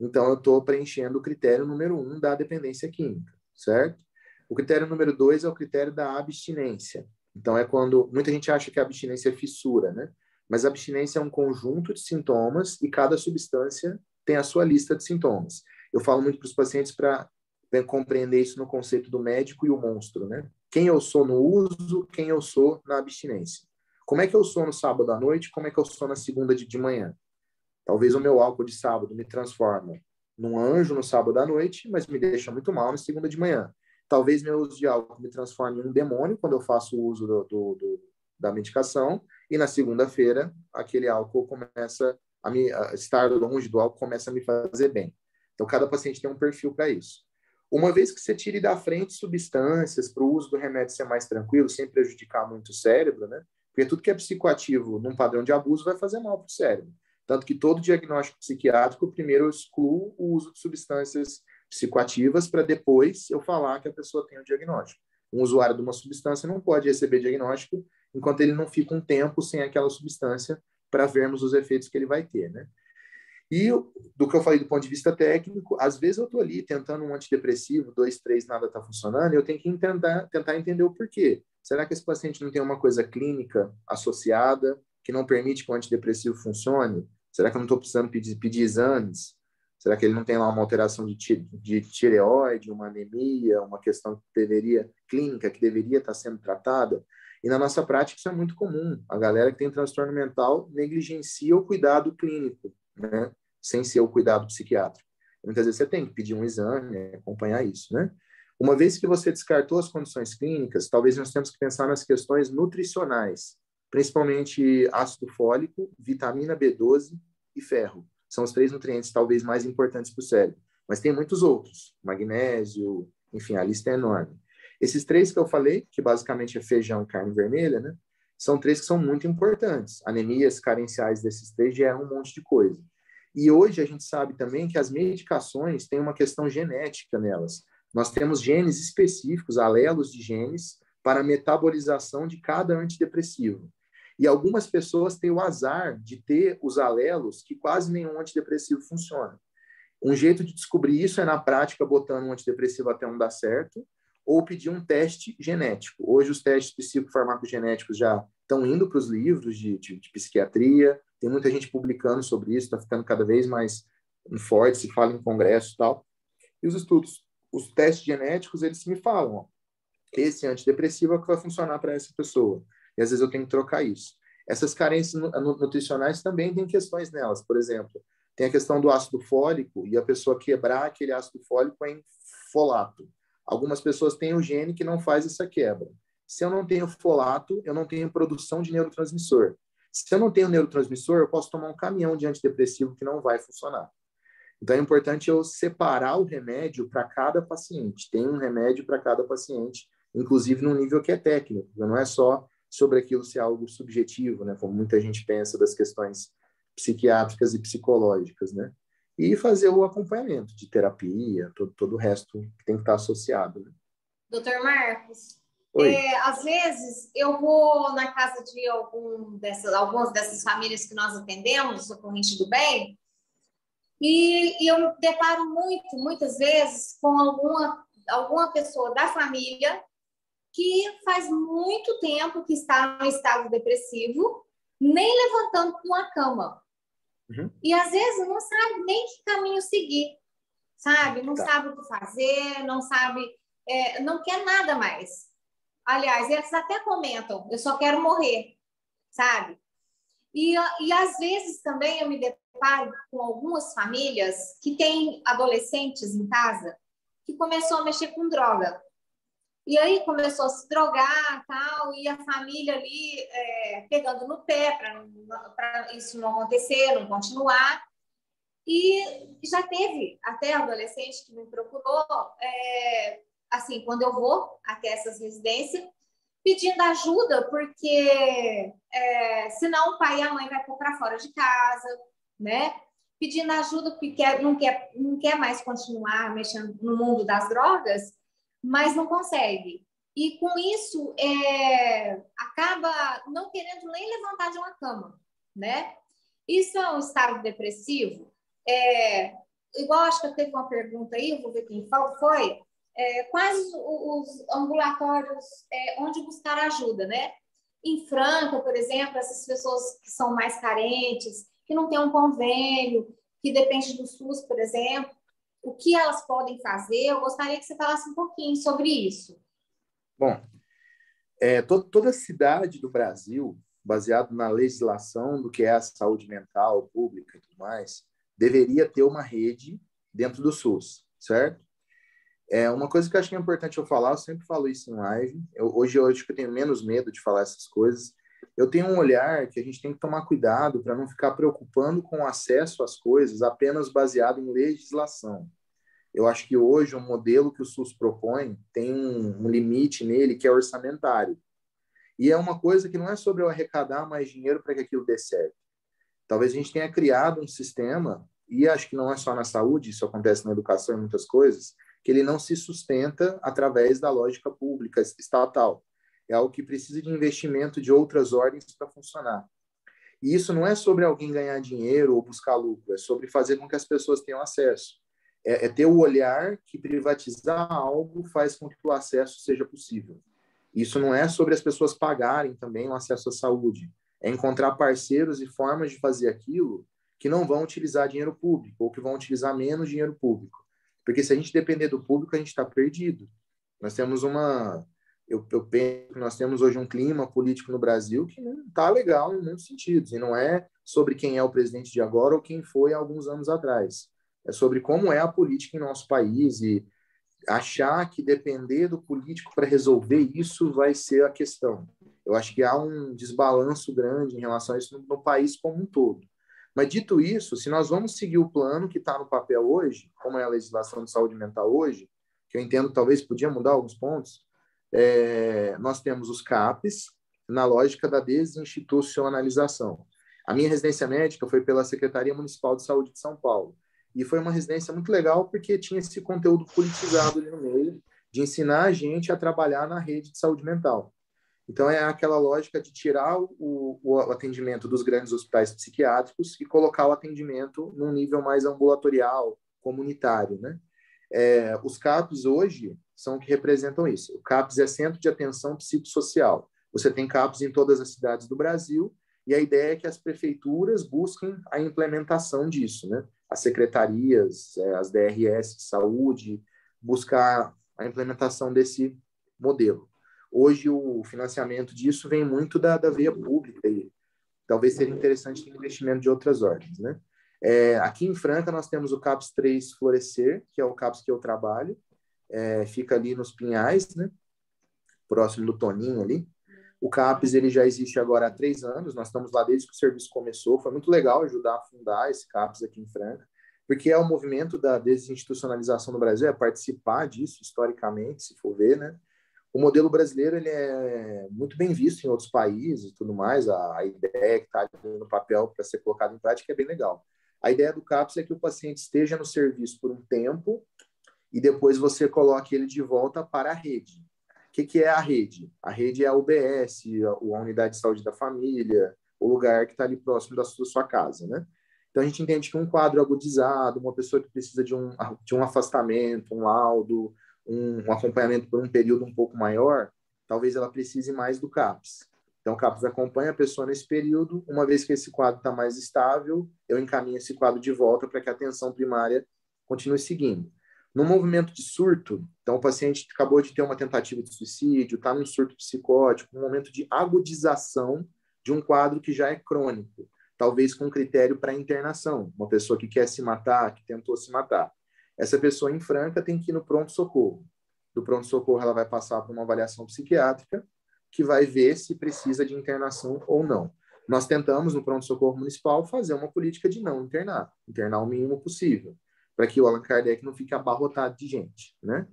[SPEAKER 2] então eu estou preenchendo o critério número 1 da dependência química, certo? O critério número 2 é o critério da abstinência. Então é quando muita gente acha que a abstinência é fissura, né? Mas a abstinência é um conjunto de sintomas e cada substância tem a sua lista de sintomas. Eu falo muito para os pacientes para compreender isso no conceito do médico e o monstro, né? Quem eu sou no uso, quem eu sou na abstinência. Como é que eu sou no sábado à noite, como é que eu sou na segunda de manhã? Talvez o meu álcool de sábado me transforme num anjo no sábado à noite, mas me deixa muito mal na segunda de manhã. Talvez meu uso de álcool me transforme em um demônio quando eu faço o uso da medicação, e na segunda-feira aquele álcool começa a estar longe do álcool, começa a me fazer bem. Então cada paciente tem um perfil para isso. Uma vez que você tire da frente substâncias para o uso do remédio ser mais tranquilo, sem prejudicar muito o cérebro, né? Porque tudo que é psicoativo num padrão de abuso vai fazer mal para o cérebro. Tanto que todo diagnóstico psiquiátrico, primeiro eu excluo o uso de substâncias psicoativas para depois eu falar que a pessoa tem o diagnóstico. Um usuário de uma substância não pode receber diagnóstico enquanto ele não fica um tempo sem aquela substância para vermos os efeitos que ele vai ter, né? E do que eu falei do ponto de vista técnico, às vezes eu estou ali tentando um antidepressivo, 2, 3, nada está funcionando, e eu tenho que tentar entender o porquê. Será que esse paciente não tem uma coisa clínica associada que não permite que o antidepressivo funcione? Será que eu não estou precisando pedir exames? Será que ele não tem lá uma alteração de tireoide, uma anemia, uma questão clínica que deveria estar sendo tratada? E na nossa prática isso é muito comum. A galera que tem transtorno mental negligencia o cuidado clínico, né? Sem ser o cuidado psiquiátrico. Muitas vezes você tem que pedir um exame, acompanhar isso, né? Uma vez que você descartou as condições clínicas, talvez nós temos que pensar nas questões nutricionais, principalmente ácido fólico, vitamina B12 e ferro. São os 3 nutrientes talvez mais importantes para o cérebro. Mas tem muitos outros, magnésio, enfim, a lista é enorme. Esses 3 que eu falei, que basicamente é feijão e carne vermelha, né? São 3 que são muito importantes. Anemias carenciais desses 3 geram um monte de coisa. E hoje a gente sabe também que as medicações têm uma questão genética nelas. Nós temos genes específicos, alelos de genes, para a metabolização de cada antidepressivo. E algumas pessoas têm o azar de ter os alelos que quase nenhum antidepressivo funciona. Um jeito de descobrir isso é, na prática, botando um antidepressivo até não dar certo, ou pedir um teste genético. Hoje os testes psicofarmacogenéticos já estão indo para os livros de psiquiatria, tem muita gente publicando sobre isso, está ficando cada vez mais forte, se fala em congresso e tal. E os estudos, os testes genéticos, eles me falam, ó, esse antidepressivo é o que vai funcionar para essa pessoa. E às vezes eu tenho que trocar isso. Essas carências nutricionais também têm questões nelas. Por exemplo, tem a questão do ácido fólico e a pessoa quebrar aquele ácido fólico em folato. Algumas pessoas têm o gene que não faz essa quebra. Se eu não tenho folato, eu não tenho produção de neurotransmissor. Se eu não tenho neurotransmissor, eu posso tomar um caminhão de antidepressivo que não vai funcionar. Então, é importante eu separar o remédio para cada paciente. Tem um remédio para cada paciente, inclusive num nível que é técnico. Não é só sobre aquilo ser algo subjetivo, né? Como muita gente pensa das questões psiquiátricas e psicológicas, né? E fazer o acompanhamento de terapia, todo o resto que tem que estar associado. Né?
[SPEAKER 1] Doutor Marcos, às vezes eu vou na casa de algumas dessas famílias que nós atendemos, Socorrente do Bem, e eu me deparo muitas vezes com alguma pessoa da família que faz muito tempo que está no estado depressivo, nem levantando com a cama. Uhum. E às vezes não sabe nem que caminho seguir, sabe? Não sabe o que fazer, não sabe, não quer nada mais. Aliás, eles até comentam, eu só quero morrer, sabe? E às vezes também eu me deparo com algumas famílias que têm adolescentes em casa que começou a mexer com droga. E aí começou a se drogar, tal, e a família ali pegando no pé para isso não acontecer, não continuar. E já teve até adolescente que me procurou, assim, quando eu vou até essas residências, pedindo ajuda, porque senão o pai e a mãe vai pôr para fora de casa, né? Pedindo ajuda porque não quer mais continuar mexendo no mundo das drogas, mas não consegue. E com isso, acaba não querendo nem levantar de uma cama, né? Isso é um estado depressivo? Igual acho que teve uma pergunta aí, eu vou ver quem foi. Quais os ambulatórios onde buscar ajuda, né? Em Franca, por exemplo, essas pessoas que são mais carentes, que não têm um convênio, que depende do SUS, por exemplo, o que elas podem fazer? Eu gostaria que você falasse um pouquinho sobre isso.
[SPEAKER 2] Bom, toda cidade do Brasil, baseado na legislação do que é a saúde mental pública e tudo mais, deveria ter uma rede dentro do SUS, certo? Uma coisa que eu acho que é importante eu falar, eu sempre falo isso em live, hoje eu acho que eu tenho menos medo de falar essas coisas. Eu tenho um olhar que a gente tem que tomar cuidado para não ficar preocupando com o acesso às coisas apenas baseado em legislação. Eu acho que hoje o modelo que o SUS propõe tem um limite nele que é orçamentário. E é uma coisa que não é sobre eu arrecadar mais dinheiro para que aquilo dê certo. Talvez a gente tenha criado um sistema, e acho que não é só na saúde, isso acontece na educação e muitas coisas, que ele não se sustenta através da lógica pública, estatal. É algo que precisa de investimento de outras ordens para funcionar. E isso não é sobre alguém ganhar dinheiro ou buscar lucro, é sobre fazer com que as pessoas tenham acesso. É ter o olhar que privatizar algo faz com que o acesso seja possível. Isso não é sobre as pessoas pagarem também o acesso à saúde. É encontrar parceiros e formas de fazer aquilo que não vão utilizar dinheiro público ou que vão utilizar menos dinheiro público. Porque se a gente depender do público, a gente está perdido. Nós temos eu penso que nós temos hoje um clima político no Brasil que não está legal em muitos sentidos. E não é sobre quem é o presidente de agora ou quem foi há alguns anos atrás. É sobre como é a política em nosso país e achar que depender do político para resolver isso vai ser a questão. Eu acho que há um desbalanço grande em relação a isso no país como um todo. Mas, dito isso, se nós vamos seguir o plano que está no papel hoje, como é a legislação de saúde mental hoje, que eu entendo que talvez podia mudar alguns pontos, nós temos os CAPs na lógica da desinstitucionalização. A minha residência médica foi pela Secretaria Municipal de Saúde de São Paulo. E foi uma residência muito legal porque tinha esse conteúdo politizado ali no meio, de ensinar a gente a trabalhar na rede de saúde mental. Então, é aquela lógica de tirar o atendimento dos grandes hospitais psiquiátricos e colocar o atendimento num nível mais ambulatorial, comunitário, né? Os CAPs hoje são o que representam isso. O CAPs é Centro de Atenção Psicossocial. Você tem CAPs em todas as cidades do Brasil e a ideia é que as prefeituras busquem a implementação disso, né? As secretarias, as DRS de saúde, buscar a implementação desse modelo. Hoje, o financiamento disso vem muito da veia pública e talvez seria interessante ter investimento de outras ordens, né? Aqui em Franca, nós temos o CAPS 3 Florescer, que é o CAPS que eu trabalho, fica ali nos Pinhais, né? Próximo do Toninho ali. O CAPS ele já existe agora há 3 anos, nós estamos lá desde que o serviço começou, foi muito legal ajudar a fundar esse CAPS aqui em Franca, porque é o movimento da desinstitucionalização no Brasil, é participar disso historicamente, se for ver, né? O modelo brasileiro ele é muito bem visto em outros países e tudo mais, a ideia que está no papel para ser colocada em prática é bem legal. A ideia do CAPS é que o paciente esteja no serviço por um tempo e depois você coloque ele de volta para a rede. O que é a rede? A rede é a UBS, a Unidade de Saúde da Família, o lugar que está ali próximo da sua casa, né? Então, a gente entende que um quadro agudizado, uma pessoa que precisa de um afastamento, um laudo, um acompanhamento por um período um pouco maior, talvez ela precise mais do CAPS. Então, o CAPS acompanha a pessoa nesse período. Uma vez que esse quadro está mais estável, eu encaminho esse quadro de volta para que a atenção primária continue seguindo. No movimento de surto, então o paciente acabou de ter uma tentativa de suicídio, está num surto psicótico, um momento de agudização de um quadro que já é crônico, talvez com critério para internação, uma pessoa que quer se matar, que tentou se matar. essa pessoa em Franca tem que ir no pronto-socorro. Do pronto-socorro, ela vai passar por uma avaliação psiquiátrica, que vai ver se precisa de internação ou não. Nós tentamos, no pronto-socorro municipal, fazer uma política de não internar o mínimo possível, para que o Allan Kardec não fique abarrotado de gente, né?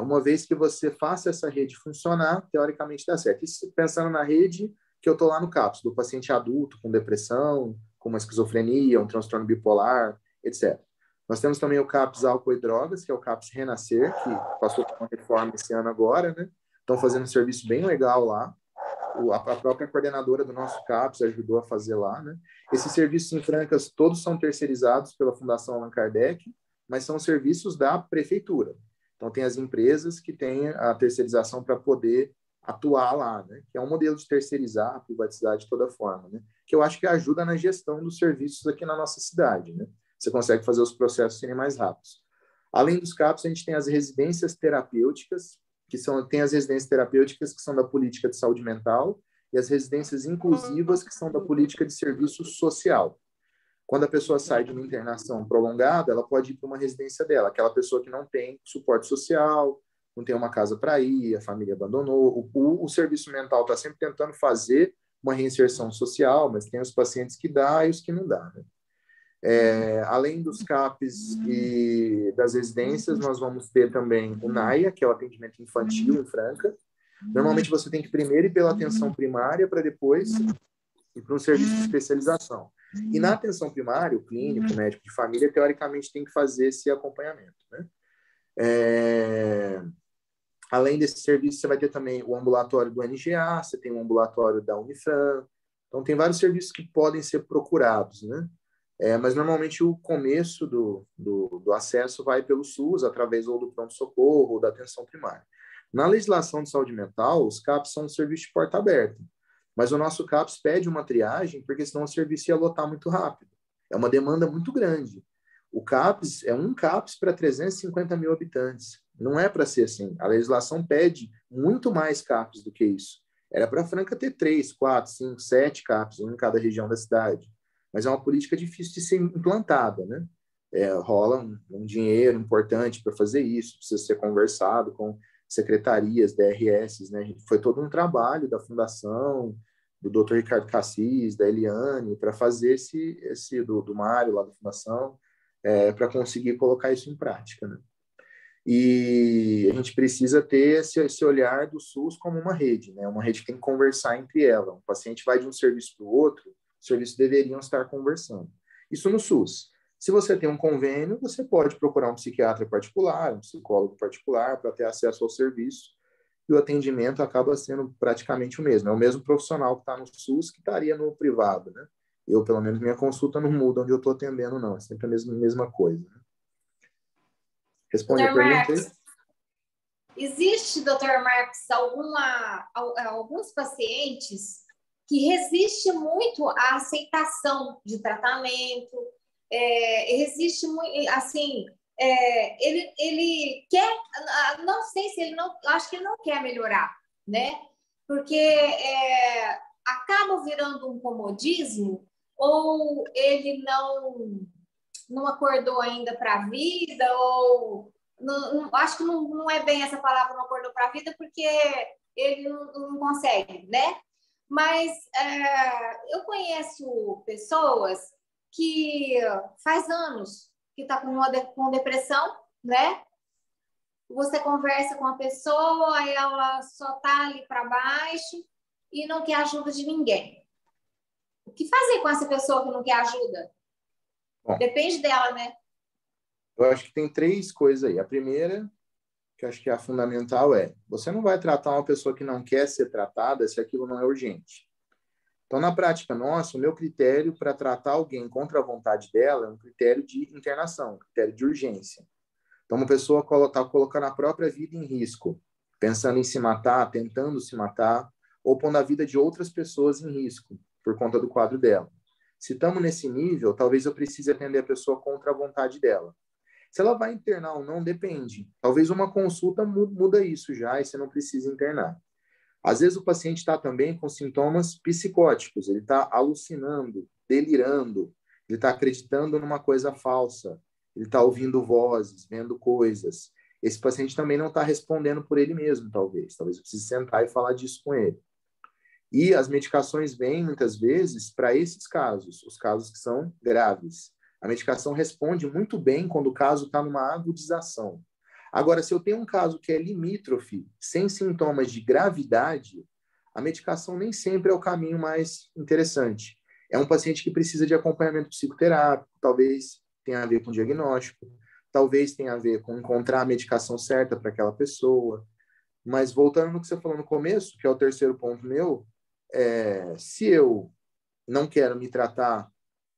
[SPEAKER 2] Uma vez que você faça essa rede funcionar, teoricamente dá certo. Isso pensando na rede que eu estou lá no CAPS, do paciente adulto com depressão, com uma esquizofrenia, um transtorno bipolar, etc. Nós temos também o CAPS Álcool e Drogas, que é o CAPS Renascer, que passou por uma reforma esse ano agora, né? Estão fazendo um serviço bem legal lá. A própria coordenadora do nosso CAPS ajudou a fazer lá, né? Esses serviços em Francas, todos são terceirizados pela Fundação Allan Kardec, mas são serviços da prefeitura. Então, tem as empresas que têm a terceirização para poder atuar lá, né? Que é um modelo de terceirizar, privatizar de toda forma, né? Que eu acho que ajuda na gestão dos serviços aqui na nossa cidade, né? Você consegue fazer os processos serem mais rápidos. Além dos CAPs, a gente tem as residências terapêuticas, tem as residências terapêuticas que são da política de saúde mental e as residências inclusivas que são da política de serviço social. Quando a pessoa sai de uma internação prolongada, ela pode ir para uma residência dela, aquela pessoa que não tem suporte social, não tem uma casa para ir, a família abandonou. O serviço mental está sempre tentando fazer uma reinserção social, mas tem os pacientes que dá e os que não dá, né? Além dos CAPs e das residências, nós vamos ter também o NAIA, que é o atendimento infantil em Franca. Normalmente você tem que primeiro ir pela atenção primária para depois ir para um serviço de especialização. E na atenção primária, o clínico, o médico de família, teoricamente tem que fazer esse acompanhamento, né? Além desse serviço, você vai ter também o ambulatório do NGA, você tem o ambulatório da Unifran. Então, tem vários serviços que podem ser procurados, né? Mas, normalmente, o começo do acesso vai pelo SUS, através ou do pronto-socorro ou da atenção primária. Na legislação de saúde mental, os CAPs são um serviço de porta aberta. Mas o nosso CAPS pede uma triagem, porque senão o serviço ia lotar muito rápido. É uma demanda muito grande. O CAPS é um CAPS para 350 mil habitantes. Não é para ser assim. A legislação pede muito mais CAPS do que isso. Era para Franca ter 3, 4, 5, 7 CAPS, um em cada região da cidade. Mas é uma política difícil de ser implantada, né? Rola um dinheiro importante para fazer isso, precisa ser conversado com secretarias, DRS, né? Foi todo um trabalho da Fundação, do Dr. Ricardo Cassis, da Eliane, para fazer do Mário, lá da Fundação, para conseguir colocar isso em prática, né? E a gente precisa ter esse olhar do SUS como uma rede, né? Uma rede que tem que conversar entre ela. Um paciente vai de um serviço para o outro, os serviços deveriam estar conversando. Isso no SUS. Se você tem um convênio, você pode procurar um psiquiatra particular, um psicólogo particular para ter acesso ao serviço, e o atendimento acaba sendo praticamente o mesmo. É o mesmo profissional que está no SUS que estaria no privado, né? Eu, pelo menos, minha consulta não muda onde eu estou atendendo, não. É sempre a mesma coisa. Né? Responde a pergunta aí.
[SPEAKER 1] Existe, doutor Marcos, alguns pacientes que resistem muito à aceitação de tratamento, resiste muito, assim, ele quer, não sei se ele não, acho que ele não quer melhorar, né? Porque acaba virando um comodismo, ou ele não acordou ainda para a vida, ou acho que não é bem essa palavra, não acordou para a vida, porque ele não consegue, né? Mas eu conheço pessoas que faz anos que está com depressão, né? Você conversa com a pessoa, ela só está ali para baixo e não quer ajuda de ninguém. O que fazer com essa pessoa que não quer ajuda?
[SPEAKER 2] Bom,
[SPEAKER 1] depende dela, né?
[SPEAKER 2] Eu acho que tem 3 coisas aí. A primeira, que eu acho que é a fundamental, você não vai tratar uma pessoa que não quer ser tratada se aquilo não é urgente. Então, na prática nossa, o meu critério para tratar alguém contra a vontade dela é um critério de internação, um critério de urgência. Então, uma pessoa está colocando a própria vida em risco, pensando em se matar, tentando se matar, ou pondo a vida de outras pessoas em risco, por conta do quadro dela. Se estamos nesse nível, talvez eu precise atender a pessoa contra a vontade dela. Se ela vai internar ou não, depende. Talvez uma consulta muda isso já, e você não precisa internar. Às vezes o paciente está também com sintomas psicóticos, ele está alucinando, delirando, ele está acreditando numa coisa falsa, ele está ouvindo vozes, vendo coisas. Esse paciente também não está respondendo por ele mesmo, talvez. Talvez eu precise sentar e falar disso com ele. E as medicações vêm, muitas vezes, para esses casos, os casos que são graves. A medicação responde muito bem quando o caso está numa agudização. Agora, se eu tenho um caso que é limítrofe, sem sintomas de gravidade, a medicação nem sempre é o caminho mais interessante. É um paciente que precisa de acompanhamento psicoterápico, talvez tenha a ver com diagnóstico, talvez tenha a ver com encontrar a medicação certa para aquela pessoa. Mas voltando no que você falou no começo, que é o terceiro ponto meu, se eu não quero me tratar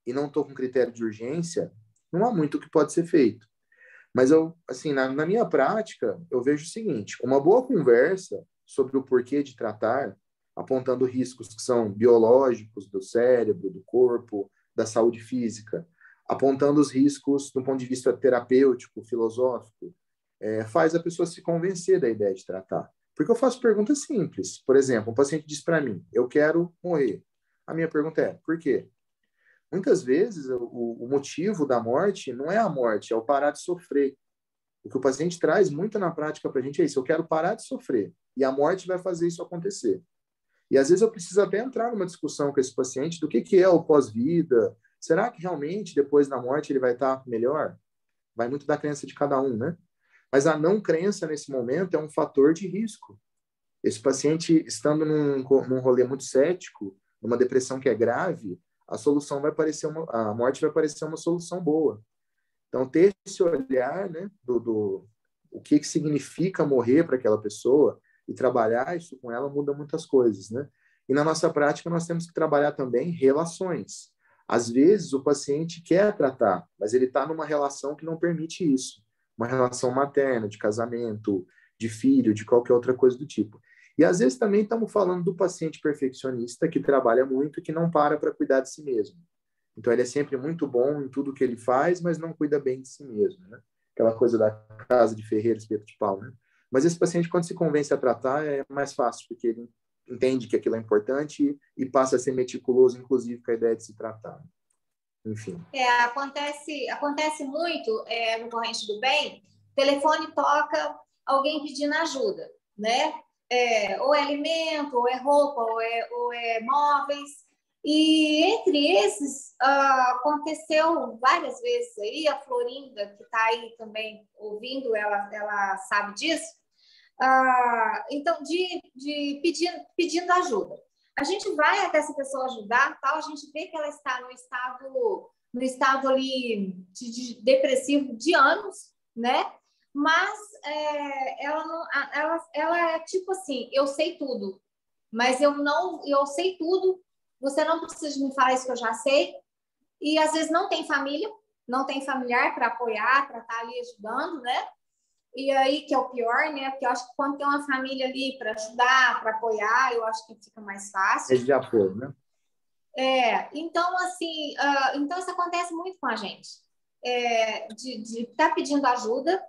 [SPEAKER 2] e não estou com critério de urgência, não há muito o que pode ser feito. Mas eu, assim, na minha prática, eu vejo o seguinte: uma boa conversa sobre o porquê de tratar, apontando riscos que são biológicos do cérebro, do corpo, da saúde física, apontando os riscos do ponto de vista terapêutico, filosófico, faz a pessoa se convencer da ideia de tratar. Porque eu faço perguntas simples. Por exemplo, um paciente diz para mim: eu quero morrer. A minha pergunta é: por quê? Muitas vezes, o motivo da morte não é a morte, é o parar de sofrer. O que o paciente traz muito na prática para a gente é isso: eu quero parar de sofrer, e a morte vai fazer isso acontecer. E às vezes eu preciso até entrar numa discussão com esse paciente do que é o pós-vida. Será que realmente depois da morte ele vai estar melhor? Vai muito da crença de cada um, né? Mas a não crença nesse momento é um fator de risco. Esse paciente, estando num rolê muito cético, numa depressão que é grave, a morte vai parecer uma solução boa. Então, ter esse olhar, né, o que significa morrer para aquela pessoa e trabalhar isso com ela muda muitas coisas, né? E na nossa prática, nós temos que trabalhar também relações. Às vezes, o paciente quer tratar, mas ele está numa relação que não permite isso. Uma relação materna, de casamento, de filho, de qualquer outra coisa do tipo. E às vezes também estamos falando do paciente perfeccionista que trabalha muito e que não para cuidar de si mesmo. Então, ele é sempre muito bom em tudo que ele faz, mas não cuida bem de si mesmo, né? Aquela coisa da casa de ferreiro, espeto de pau, né? Mas esse paciente, quando se convence a tratar, é mais fácil, porque ele entende que aquilo é importante e passa a ser meticuloso, inclusive, com a ideia de se tratar. Enfim.
[SPEAKER 1] Acontece muito no Corrente do Bem, telefone toca, alguém pedindo ajuda, né? Ou é alimento, ou é roupa, ou é móveis. E entre esses, aconteceu várias vezes aí, a Florinda, que está aí também ouvindo, ela sabe disso, então, pedindo ajuda. A gente vai até essa pessoa ajudar, tal, a gente vê que ela está no estado ali de depressivo de anos, né? Mas ela é tipo assim: eu sei tudo, mas eu sei tudo, você não precisa me falar isso que eu já sei. E às vezes não tem família, não tem familiar para apoiar, para estar ali ajudando, né? E aí que é o pior, né? Porque eu acho que quando tem uma família ali para ajudar, para apoiar, eu acho que fica mais fácil.
[SPEAKER 2] É de apoio, né?
[SPEAKER 1] Então, assim, então isso acontece muito com a gente. De estar pedindo ajuda,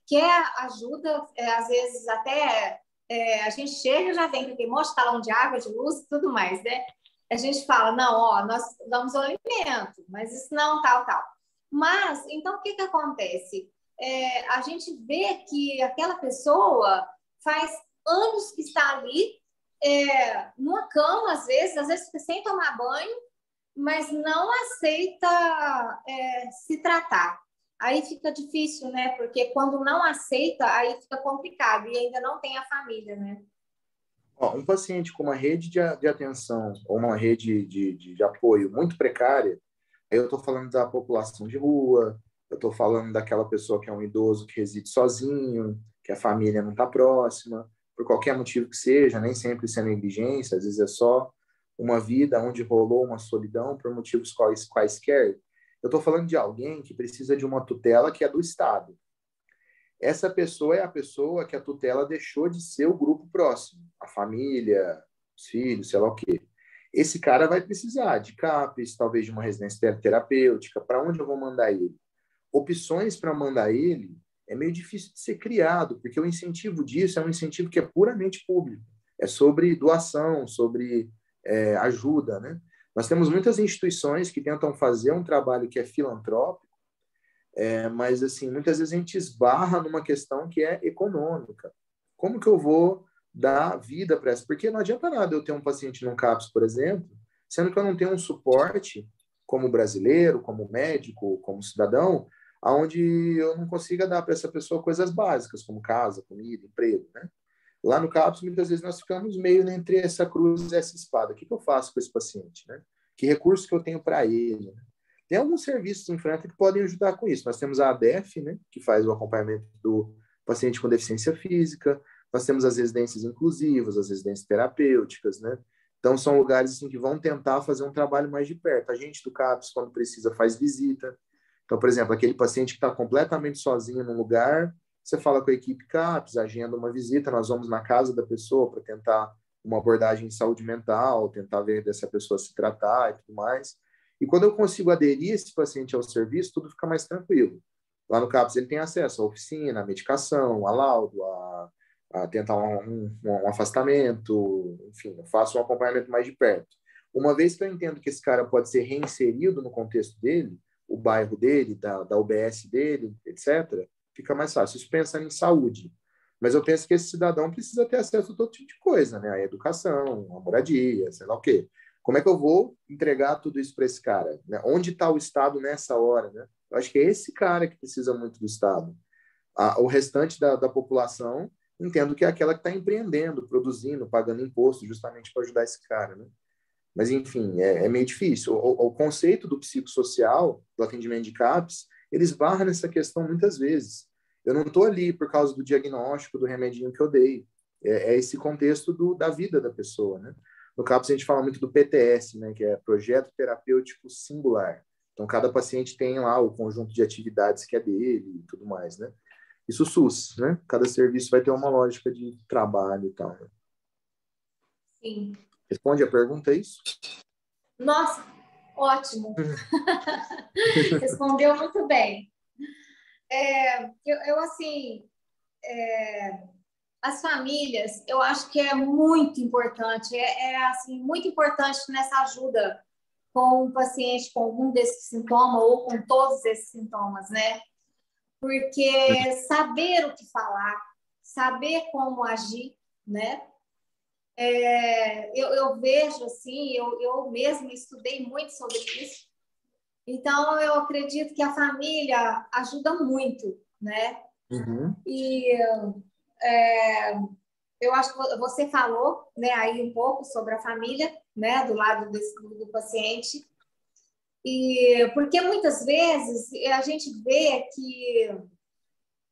[SPEAKER 1] quer ajuda, às vezes até a gente chega e já vem com aquele monte de talão de água, de luz e tudo mais, né? A gente fala: não, ó, nós damos o alimento, mas isso não, tal. Mas, então, o que acontece? A gente vê que aquela pessoa faz anos que está ali, numa cama, às vezes fica sem tomar banho, mas não aceita se tratar. Aí fica difícil, né? Porque quando não aceita, aí fica complicado e ainda não tem a família, né?
[SPEAKER 2] Um paciente com uma rede de atenção ou uma rede de apoio muito precária, aí eu estou falando da população de rua, eu estou falando daquela pessoa que é um idoso que reside sozinho, que a família não está próxima, por qualquer motivo que seja, nem sempre isso é negligência, às vezes é só uma vida onde rolou uma solidão por motivos quaisquer. Eu estou falando de alguém que precisa de uma tutela que é do Estado. Essa pessoa é a pessoa que a tutela deixou de ser o grupo próximo, a família, os filhos, sei lá o quê. Esse cara vai precisar de CAPES, talvez de uma residência terapêutica. Para onde eu vou mandar ele? Opções para mandar ele é meio difícil de ser criado, porque o incentivo disso é um incentivo que é puramente público. É sobre doação, sobre ajuda, né? Nós temos muitas instituições que tentam fazer um trabalho que é filantrópico, Mas, assim, muitas vezes a gente esbarra numa questão que é econômica. Como que eu vou dar vida para essa? Porque não adianta nada eu ter um paciente num CAPS, por exemplo, sendo que eu não tenho um suporte como brasileiro, como médico, como cidadão, aonde eu não consiga dar para essa pessoa coisas básicas, como casa, comida, emprego, né? Lá no CAPS, muitas vezes nós ficamos meio entre essa cruz e essa espada. O que eu faço com esse paciente, né? Que recurso que eu tenho para ele? Tem alguns serviços em Franca que podem ajudar com isso. Nós temos a ADEF, né, que faz o acompanhamento do paciente com deficiência física. Nós temos as residências inclusivas, as residências terapêuticas, né? Então, são lugares assim, que vão tentar fazer um trabalho mais de perto. A gente do CAPS, quando precisa, faz visita. Então, por exemplo, aquele paciente que está completamente sozinho num lugar, você fala com a equipe CAPS, agenda uma visita, nós vamos na casa da pessoa para tentar uma abordagem em saúde mental, tentar ver dessa pessoa se tratar e tudo mais. E quando eu consigo aderir esse paciente ao serviço, tudo fica mais tranquilo. Lá no CAPS ele tem acesso à oficina, à medicação, a laudo, a tentar um afastamento, enfim, eu faço um acompanhamento mais de perto. Uma vez que eu entendo que esse cara pode ser reinserido no contexto dele, o bairro dele, da UBS dele, etc., fica mais fácil. Isso pensando em saúde. Mas eu penso que esse cidadão precisa ter acesso a todo tipo de coisa, né? A educação, a moradia, sei lá o quê. Como é que eu vou entregar tudo isso para esse cara? Né? Onde está o Estado nessa hora? Né? Eu acho que é esse cara que precisa muito do Estado. O restante da população, entendo que é aquela que está empreendendo, produzindo, pagando imposto, justamente para ajudar esse cara. Né? Mas, enfim, é meio difícil. O conceito do psicossocial, do atendimento de CAPS, eles barram nessa questão muitas vezes. Eu não estou ali por causa do diagnóstico, do remedinho que eu dei. É esse contexto da vida da pessoa, né? No CAPS, a gente fala muito do PTS, né, que é Projeto Terapêutico Singular. Então, cada paciente tem lá o conjunto de atividades que é dele e tudo mais, né? Isso SUS, né? Cada serviço vai ter uma lógica de trabalho e tal. Né?
[SPEAKER 1] Sim.
[SPEAKER 2] Responde a pergunta, é isso?
[SPEAKER 1] Nossa, ótimo. Respondeu muito bem. Assim, as famílias, eu acho que é muito importante, assim, muito importante nessa ajuda com o paciente com algum desses sintomas ou com todos esses sintomas, né? Porque saber o que falar, saber como agir, né? Eu vejo assim, eu mesma estudei muito sobre isso, então eu acredito que a família ajuda muito, né?
[SPEAKER 2] Uhum.
[SPEAKER 1] E eu acho que você falou, né, aí um pouco sobre a família, né, do lado do paciente, e porque muitas vezes a gente vê que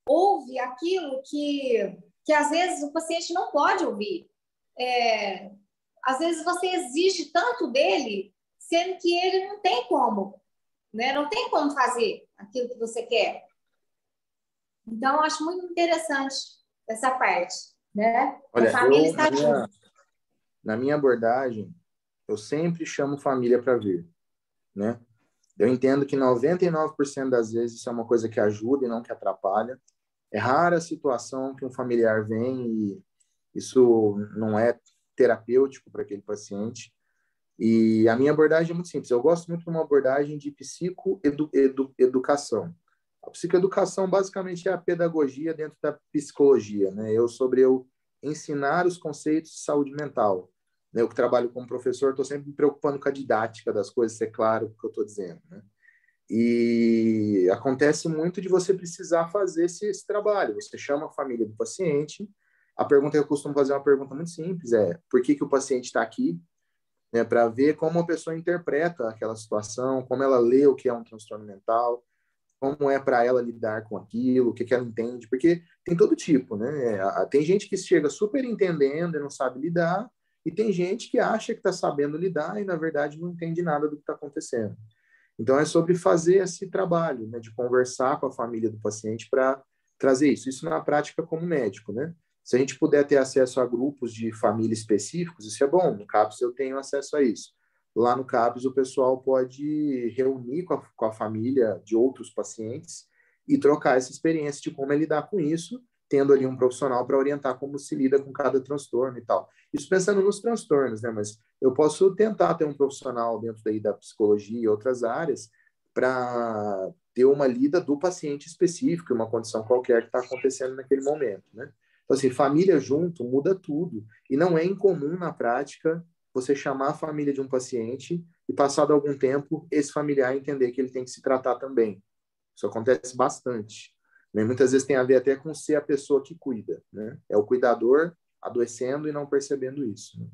[SPEAKER 1] ouve aquilo que às vezes o paciente não pode ouvir. Às vezes você exige tanto dele, sendo que ele não tem como, né? Não tem como fazer aquilo que você quer. Então, eu acho muito interessante essa parte, né?
[SPEAKER 2] Olha,
[SPEAKER 1] a família está junto.
[SPEAKER 2] Na minha abordagem, eu sempre chamo família para vir, né? Eu entendo que 99% das vezes isso é uma coisa que ajuda e não que atrapalha. É rara a situação que um familiar vem e isso não é terapêutico para aquele paciente. E a minha abordagem é muito simples. Eu gosto muito de uma abordagem de psicoeducação. A psicoeducação basicamente é a pedagogia dentro da psicologia, né? Eu ensinar os conceitos de saúde mental. Né? Eu que trabalho como professor, estou sempre me preocupando com a didática das coisas, ser claro o que eu estou dizendo, né? E acontece muito de você precisar fazer esse trabalho. Você chama a família do paciente. A pergunta que eu costumo fazer é uma pergunta muito simples, por que o paciente está aqui? Né, para ver como a pessoa interpreta aquela situação, como ela lê o que é um transtorno mental, como é para ela lidar com aquilo, o que ela entende, porque tem todo tipo, né? Tem gente que chega super entendendo e não sabe lidar, e tem gente que acha que está sabendo lidar e, na verdade, não entende nada do que está acontecendo. Então, é sobre fazer esse trabalho, né, de conversar com a família do paciente para trazer isso. Isso na prática como médico, né? Se a gente puder ter acesso a grupos de família específicos, isso é bom. No CAPS eu tenho acesso a isso. Lá no CAPS o pessoal pode reunir com a família de outros pacientes e trocar essa experiência de como é lidar com isso, tendo ali um profissional para orientar como se lida com cada transtorno e tal. Isso pensando nos transtornos, né? Mas eu posso tentar ter um profissional dentro daí da psicologia e outras áreas para ter uma lida do paciente específico, uma condição qualquer que está acontecendo naquele momento, né? Então, assim, família junto muda tudo. E não é incomum, na prática, você chamar a família de um paciente e, passado algum tempo, esse familiar entender que ele tem que se tratar também. Isso acontece bastante, né? Muitas vezes tem a ver até com ser a pessoa que cuida, né? É o cuidador adoecendo e não percebendo isso, né?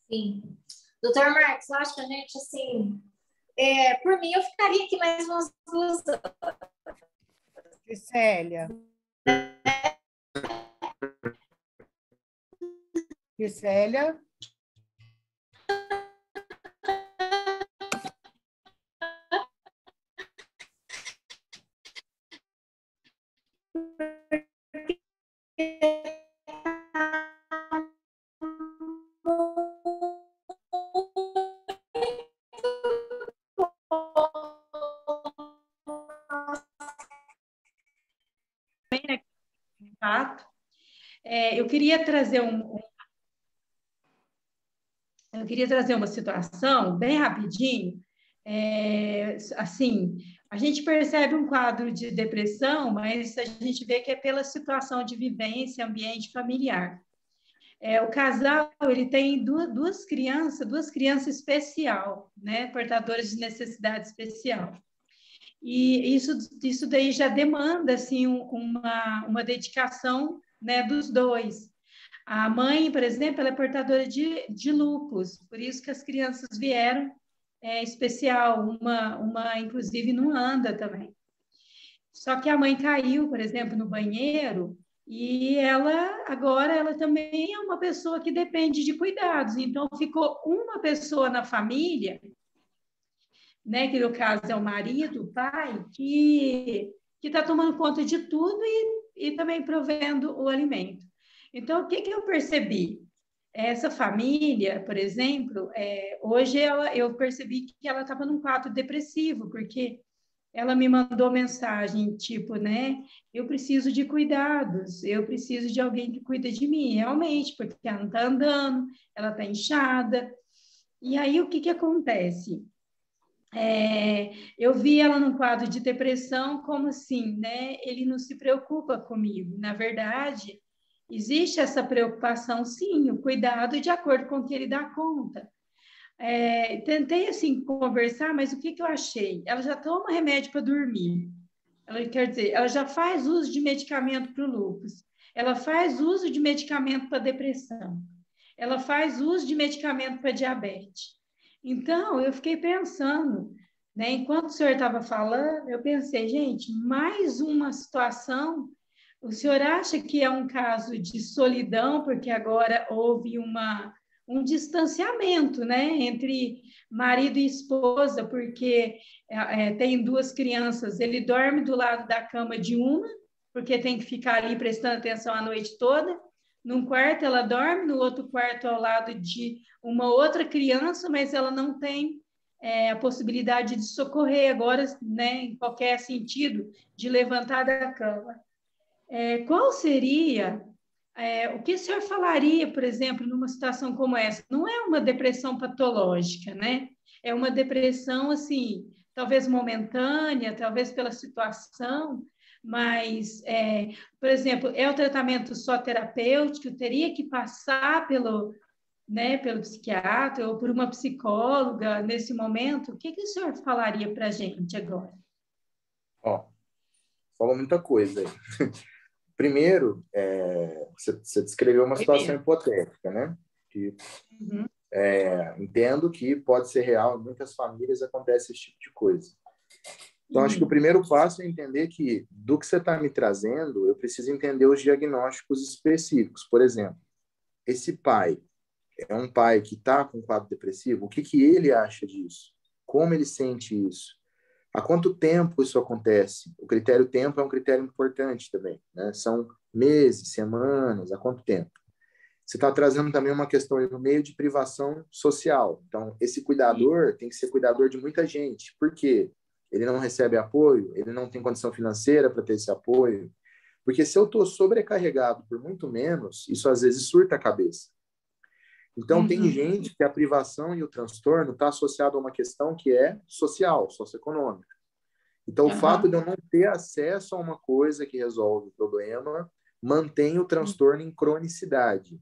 [SPEAKER 1] Sim. Doutor Marcos, eu acho que a gente, assim, por mim, eu ficaria aqui mais umas 2 horas.
[SPEAKER 3] Gisélia. Gisélia.
[SPEAKER 4] Fato. Eu queria trazer eu queria trazer uma situação bem rapidinho. Assim, a gente percebe um quadro de depressão, mas a gente vê que é pela situação de vivência, ambiente familiar. O casal, ele tem duas crianças especial, né, portadoras de necessidade especial. E isso daí já demanda, assim, uma dedicação, né, dos dois. A mãe, por exemplo, ela é portadora de lúpus, por isso que as crianças vieram especial, uma inclusive não anda também. Só que a mãe caiu, por exemplo, no banheiro e ela também é uma pessoa que depende de cuidados. Então ficou uma pessoa na família, né, que no caso é o marido, o pai, que está tomando conta de tudo e também provendo o alimento. Então, o que eu percebi? Essa família, por exemplo, hoje eu percebi que ela estava num quadro depressivo, porque ela me mandou mensagem tipo, né? Eu preciso de cuidados, eu preciso de alguém que cuida de mim, realmente, porque ela não está andando, ela está inchada. E aí, o que acontece? Eu vi ela num quadro de depressão, como assim, né? Ele não se preocupa comigo. Na verdade, existe essa preocupação, sim, o cuidado de acordo com o que ele dá conta. Tentei, assim, conversar, mas o que eu achei? Ela já toma remédio para dormir. Quer dizer, ela já faz uso de medicamento para o lúpus. Ela faz uso de medicamento para depressão. Ela faz uso de medicamento para diabetes. Então, eu fiquei pensando, né? Enquanto o senhor estava falando, eu pensei, gente, mais uma situação. O senhor acha que é um caso de solidão, porque agora houve um distanciamento, né, entre marido e esposa, porque tem 2 crianças, ele dorme do lado da cama de uma, porque tem que ficar ali prestando atenção a noite toda. Num quarto ela dorme, no outro quarto ao lado de uma outra criança, mas ela não tem a possibilidade de socorrer agora, né, em qualquer sentido, de levantar da cama. Qual seria, o que o senhor falaria, por exemplo, numa situação como essa? Não é uma depressão patológica, né? É uma depressão, assim, talvez momentânea, talvez pela situação, mas, por exemplo, é o tratamento só terapêutico, teria que passar né, pelo psiquiatra ou por uma psicóloga nesse momento? O que o senhor falaria para a gente agora?
[SPEAKER 2] Ó, falou muita coisa aí. Primeiro, você descreveu uma situação hipotética, né? Que, entendo que pode ser real, em muitas famílias acontece esse tipo de coisa. Então, acho que o primeiro passo é entender que, do que você está me trazendo, eu preciso entender os diagnósticos específicos. Por exemplo, esse pai é um pai que está com quadro depressivo, o que ele acha disso? Como ele sente isso? Há quanto tempo isso acontece? O critério tempo é um critério importante também, né? São meses, semanas, há quanto tempo? Você está trazendo também uma questão no meio de privação social. Então, esse cuidador tem que ser cuidador de muita gente. Por quê? Ele não recebe apoio, ele não tem condição financeira para ter esse apoio. Porque se eu estou sobrecarregado por muito menos, isso às vezes surta a cabeça. Então, tem gente que a privação e o transtorno está associado a uma questão que é social, socioeconômica. Então, o fato de eu não ter acesso a uma coisa que resolve o problema mantém o transtorno em cronicidade.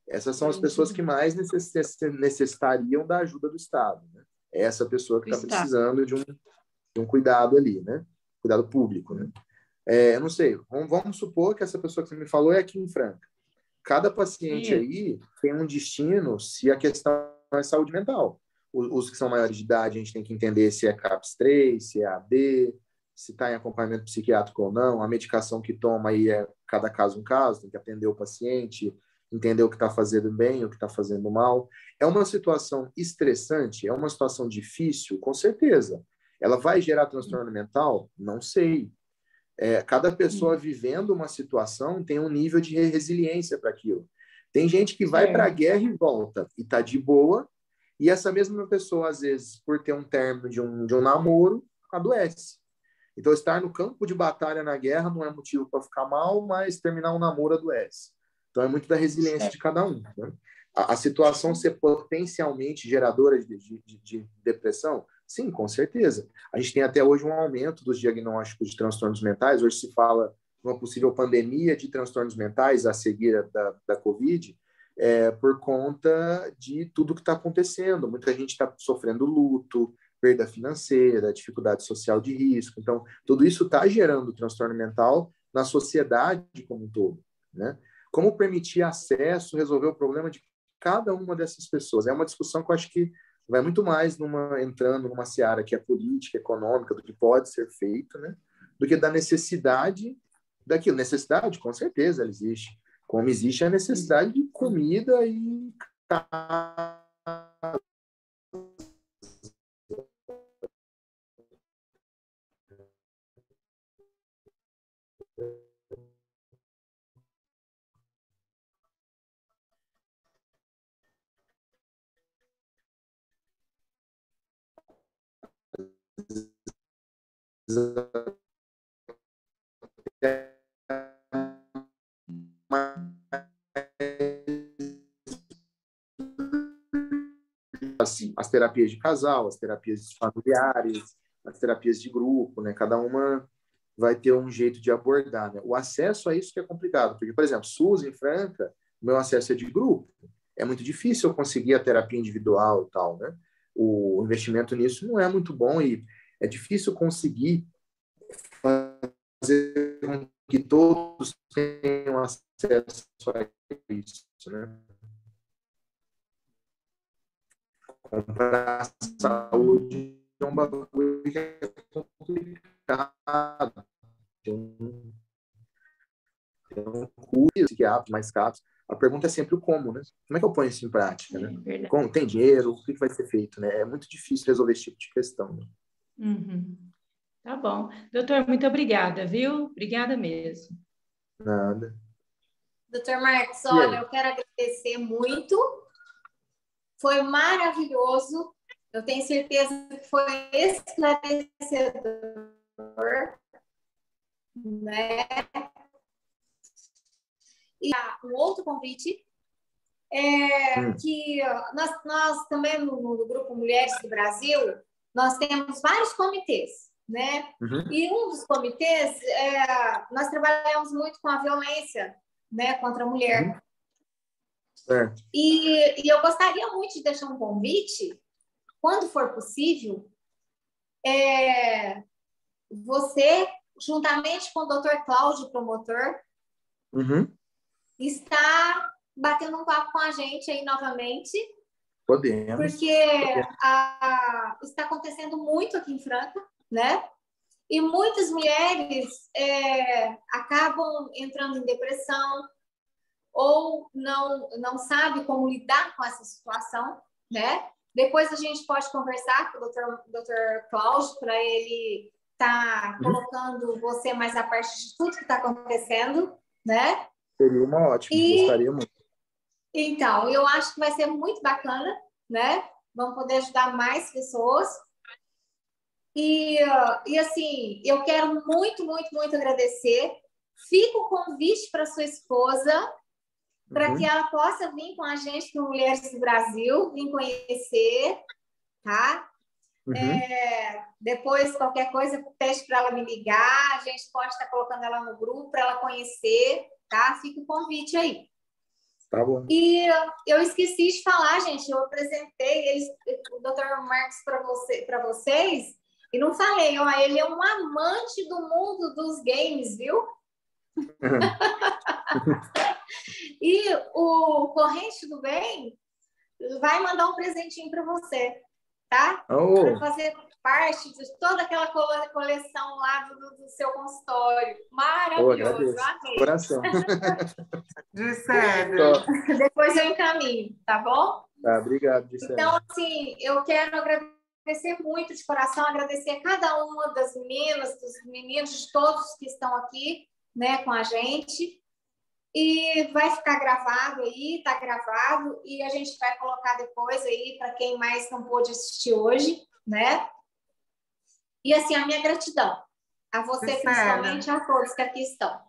[SPEAKER 2] Essas são as pessoas que mais necessitariam da ajuda do Estado, né? É essa pessoa que está precisando de um cuidado ali, né? Cuidado público, né? Eu não sei, vamos supor que essa pessoa que você me falou é aqui em Franca. Cada paciente aí tem um destino se a questão é saúde mental. Os que são maiores de idade, a gente tem que entender se é CAPS-3, se é AD, se está em acompanhamento psiquiátrico ou não, a medicação que toma aí é cada caso um caso, tem que atender o paciente, entender o que está fazendo bem, o que está fazendo mal. É uma situação estressante, é uma situação difícil, com certeza. Ela vai gerar transtorno mental? Não sei. Cada pessoa vivendo uma situação tem um nível de resiliência para aquilo. Tem gente que vai para a guerra e volta, e está de boa, e essa mesma pessoa, às vezes, por ter um término de um namoro, adoece. Então, estar no campo de batalha na guerra não é motivo para ficar mal, mas terminar um namoro adoece. Então, é muito da resiliência de cada um, né? A situação ser potencialmente geradora de depressão? Sim, com certeza. A gente tem até hoje um aumento dos diagnósticos de transtornos mentais. Hoje se fala de uma possível pandemia de transtornos mentais a seguir da Covid, por conta de tudo que está acontecendo. Muita gente está sofrendo luto, perda financeira, dificuldade social de risco. Então, tudo isso está gerando transtorno mental na sociedade como um todo, né? Como permitir acesso, resolver o problema de cada uma dessas pessoas? É uma discussão que eu acho que vai muito mais entrando numa seara que é política, econômica, do que pode ser feito, né? Do que da necessidade daquilo. Necessidade, com certeza, ela existe. Como existe a necessidade de comida e as terapias de casal, as terapias familiares, as terapias de grupo, né? Cada uma vai ter um jeito de abordar, né? O acesso a isso que é complicado, porque, por exemplo, SUS em Franca, o meu acesso é de grupo. É muito difícil eu conseguir a terapia individual e tal, né? O investimento nisso não é muito bom e é difícil conseguir fazer com que todos tenham acesso a isso, né? Comprar saúde é um bagulho que é complicado. Tem um custo psiquiátrico mais caro. A pergunta é sempre o como, né? Como é que eu ponho isso em prática, né? Como, tem dinheiro? O que vai ser feito, né? É muito difícil resolver esse tipo de questão, né?
[SPEAKER 4] Tá bom. Doutor, muito obrigada, viu? Obrigada mesmo.
[SPEAKER 2] Nada.
[SPEAKER 1] Doutor Marcos, olha, eu quero agradecer muito. Foi maravilhoso. Eu tenho certeza que foi esclarecedor, né? E um outro convite que nós também no Grupo Mulheres do Brasil, nós temos vários comitês, né? E um dos comitês, nós trabalhamos muito com a violência, né, contra a mulher.
[SPEAKER 2] Certo.
[SPEAKER 1] E eu gostaria muito de deixar um convite, quando for possível, você, juntamente com o Dr. Cláudio, promotor, está batendo um papo com a gente aí novamente.
[SPEAKER 2] Podemos.
[SPEAKER 1] Porque está acontecendo muito aqui em Franca, né? E muitas mulheres acabam entrando em depressão ou não sabe como lidar com essa situação, né? Depois a gente pode conversar com o Dr. Cláudio para ele estar colocando você mais à parte de tudo que está acontecendo, né?
[SPEAKER 2] Seria uma ótima, gostaria muito.
[SPEAKER 1] Então, eu acho que vai ser muito bacana, né? Vamos poder ajudar mais pessoas. E assim, eu quero muito, muito, muito agradecer. Fica o convite para sua esposa para que ela possa vir com a gente para Mulheres do Brasil, vir conhecer, tá? Depois, qualquer coisa, pede para ela me ligar, a gente pode estar colocando ela no grupo para ela conhecer, tá? Fica o convite aí.
[SPEAKER 2] Tá bom.
[SPEAKER 1] E eu esqueci de falar, gente, eu apresentei o Dr. Marcos para vocês e não falei, ó, ele é um amante do mundo dos games, viu? E o Corrente do Bem vai mandar um presentinho para você, tá? Para fazer parte de toda aquela coleção lá do seu consultório. Maravilhoso, amei.
[SPEAKER 2] Coração.
[SPEAKER 5] Gisélia.
[SPEAKER 1] Depois eu encaminho, tá bom?
[SPEAKER 2] Tá, obrigado, Gisélia.
[SPEAKER 1] Então, assim, eu quero agradecer muito de coração, agradecer a cada uma das meninas, dos meninos, de todos que estão aqui, né, com a gente. E vai ficar gravado aí, tá gravado, e a gente vai colocar depois aí para quem mais não pôde assistir hoje, né? E assim, a minha gratidão a você, principalmente, a todos que aqui estão.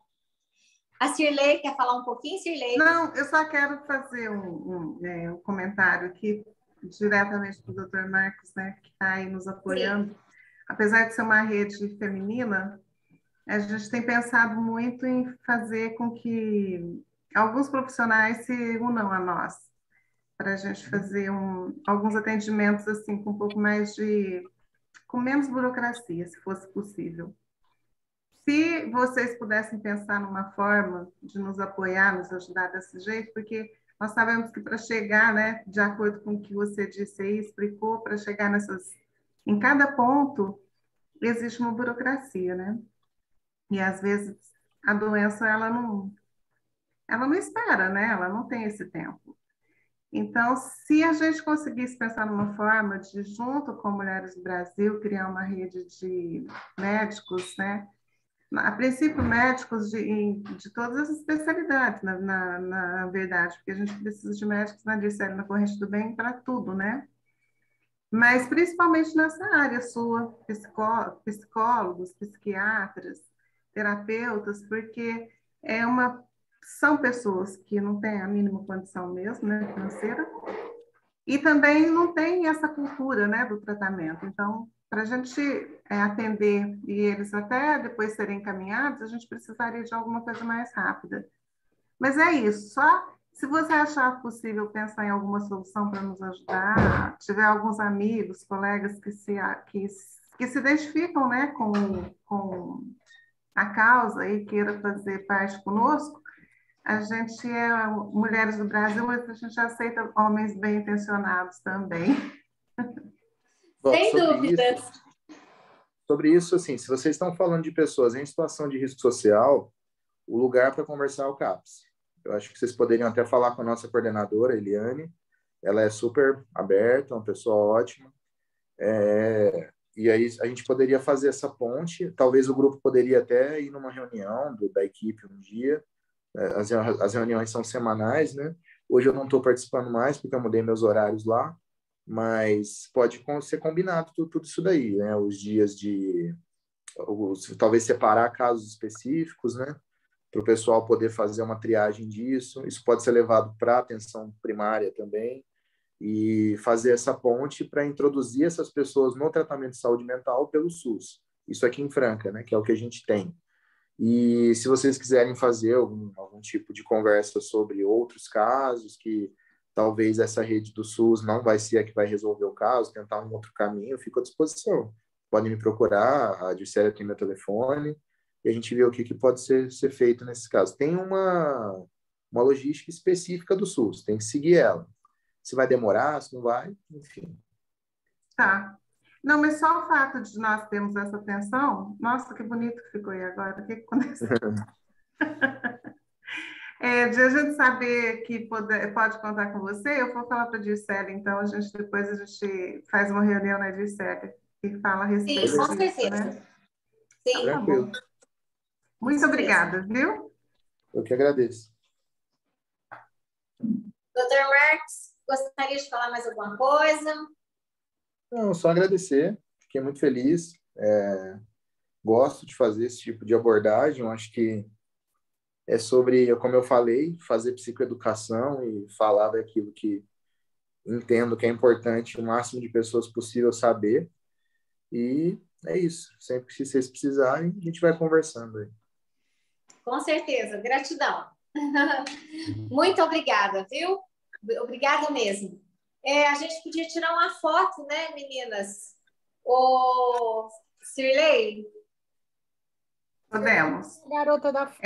[SPEAKER 1] A Cirlei quer falar um pouquinho, Cirlei?
[SPEAKER 5] Não, eu só quero fazer um comentário aqui, diretamente para o Dr. Marcos, né, que está aí nos apoiando. Sim. Apesar de ser uma rede feminina, a gente tem pensado muito em fazer com que alguns profissionais se unam a nós, para a gente fazer alguns atendimentos assim, com um pouco mais com menos burocracia, se fosse possível. Se vocês pudessem pensar numa forma de nos apoiar, nos ajudar desse jeito, porque nós sabemos que para chegar, né, de acordo com o que você disse aí, explicou, para chegar em cada ponto, existe uma burocracia, né? E às vezes a doença ela não espera, né? Ela não tem esse tempo. Então, se a gente conseguisse pensar numa forma de, junto com Mulheres do Brasil, criar uma rede de médicos, né? A princípio, médicos de todas as especialidades, na verdade, porque a gente precisa de médicos na Dircélia, na Corrente do Bem, para tudo, né? Mas principalmente nessa área sua, psicólogos, psiquiatras, terapeutas, porque são pessoas que não têm a mínima condição mesmo, né, financeira, e também não tem essa cultura, né, do tratamento. Então, para a gente atender e eles até depois serem encaminhados, a gente precisaria de alguma coisa mais rápida. Mas é isso, só se você achar possível pensar em alguma solução para nos ajudar, tiver alguns amigos, colegas que se identificam, né, com a causa e queira fazer parte conosco, a gente é Mulheres do Brasil, mas a gente aceita homens bem intencionados também.
[SPEAKER 2] Bom,
[SPEAKER 1] sem dúvidas.
[SPEAKER 2] Sobre isso, assim, se vocês estão falando de pessoas em situação de risco social, o lugar para conversar é o CAPS. Eu acho que vocês poderiam até falar com a nossa coordenadora, Eliane. Ela é super aberta, uma pessoa ótima. E aí a gente poderia fazer essa ponte. Talvez o grupo poderia até ir numa reunião da equipe um dia. As reuniões são semanais, né? Hoje eu não estou participando mais porque eu mudei meus horários lá, mas pode ser combinado tudo isso daí, né? Os dias talvez separar casos específicos, né? Para o pessoal poder fazer uma triagem disso. Isso pode ser levado para a atenção primária também e fazer essa ponte para introduzir essas pessoas no tratamento de saúde mental pelo SUS. Isso aqui em Franca, né? Que é o que a gente tem. E se vocês quiserem fazer algum tipo de conversa sobre outros casos que talvez essa rede do SUS não vai ser a que vai resolver o caso, tentar um outro caminho, eu fico à disposição. Podem me procurar, a Dircélia tem meu telefone, e a gente vê o que pode ser feito nesse caso. Tem uma logística específica do SUS, tem que seguir ela. Se vai demorar, se não vai, enfim.
[SPEAKER 5] Tá. Não, mas só o fato de nós termos essa atenção, nossa, que bonito que ficou aí agora, o que aconteceu? De a gente saber que pode contar com você, eu vou falar para a Dircélia, então depois a gente faz uma reunião na Dircélia e fala a respeito
[SPEAKER 1] disso. Sim, com
[SPEAKER 5] certeza.
[SPEAKER 1] Né? Sim.
[SPEAKER 2] Tranquilo.
[SPEAKER 5] Tá, muito obrigada, viu?
[SPEAKER 2] Eu que agradeço.
[SPEAKER 1] Dr. Marcos, gostaria de falar mais alguma coisa?
[SPEAKER 2] Não, só agradecer. Fiquei muito feliz. Gosto de fazer esse tipo de abordagem. Eu acho que é sobre, como eu falei, fazer psicoeducação e falar daquilo que entendo que é importante o máximo de pessoas possível saber. E é isso. Sempre que vocês precisarem, a gente vai conversando aí.
[SPEAKER 1] Com certeza. Gratidão. Muito obrigada, viu? Obrigada mesmo. A gente podia tirar uma foto, né, meninas? Ô, Cirlei?
[SPEAKER 5] Podemos.
[SPEAKER 3] Garota da foto.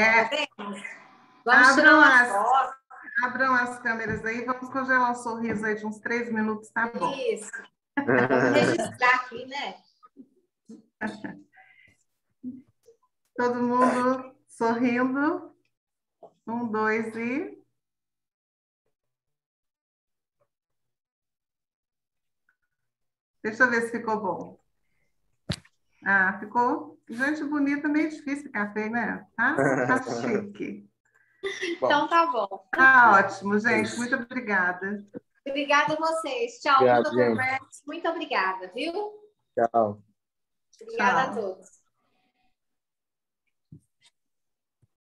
[SPEAKER 1] Vamos tirar uma foto.
[SPEAKER 5] Abram as câmeras aí, vamos congelar o sorriso aí de uns 3 minutos, tá bom?
[SPEAKER 1] Isso. Vamos registrar aqui, né?
[SPEAKER 5] Todo mundo sorrindo. 1, 2 e... Deixa eu ver se ficou bom. Ah, ficou? Gente bonita, meio difícil ficar feio, né? Tá chique.
[SPEAKER 1] Então tá bom.
[SPEAKER 5] Tá ótimo, gente. Muito obrigada.
[SPEAKER 1] Obrigada a vocês. Tchau,
[SPEAKER 2] Obrigado,
[SPEAKER 1] doutor
[SPEAKER 2] gente.
[SPEAKER 1] Marcos. Muito obrigada, viu?
[SPEAKER 2] Tchau.
[SPEAKER 1] Obrigada
[SPEAKER 5] Tchau.
[SPEAKER 1] a todos.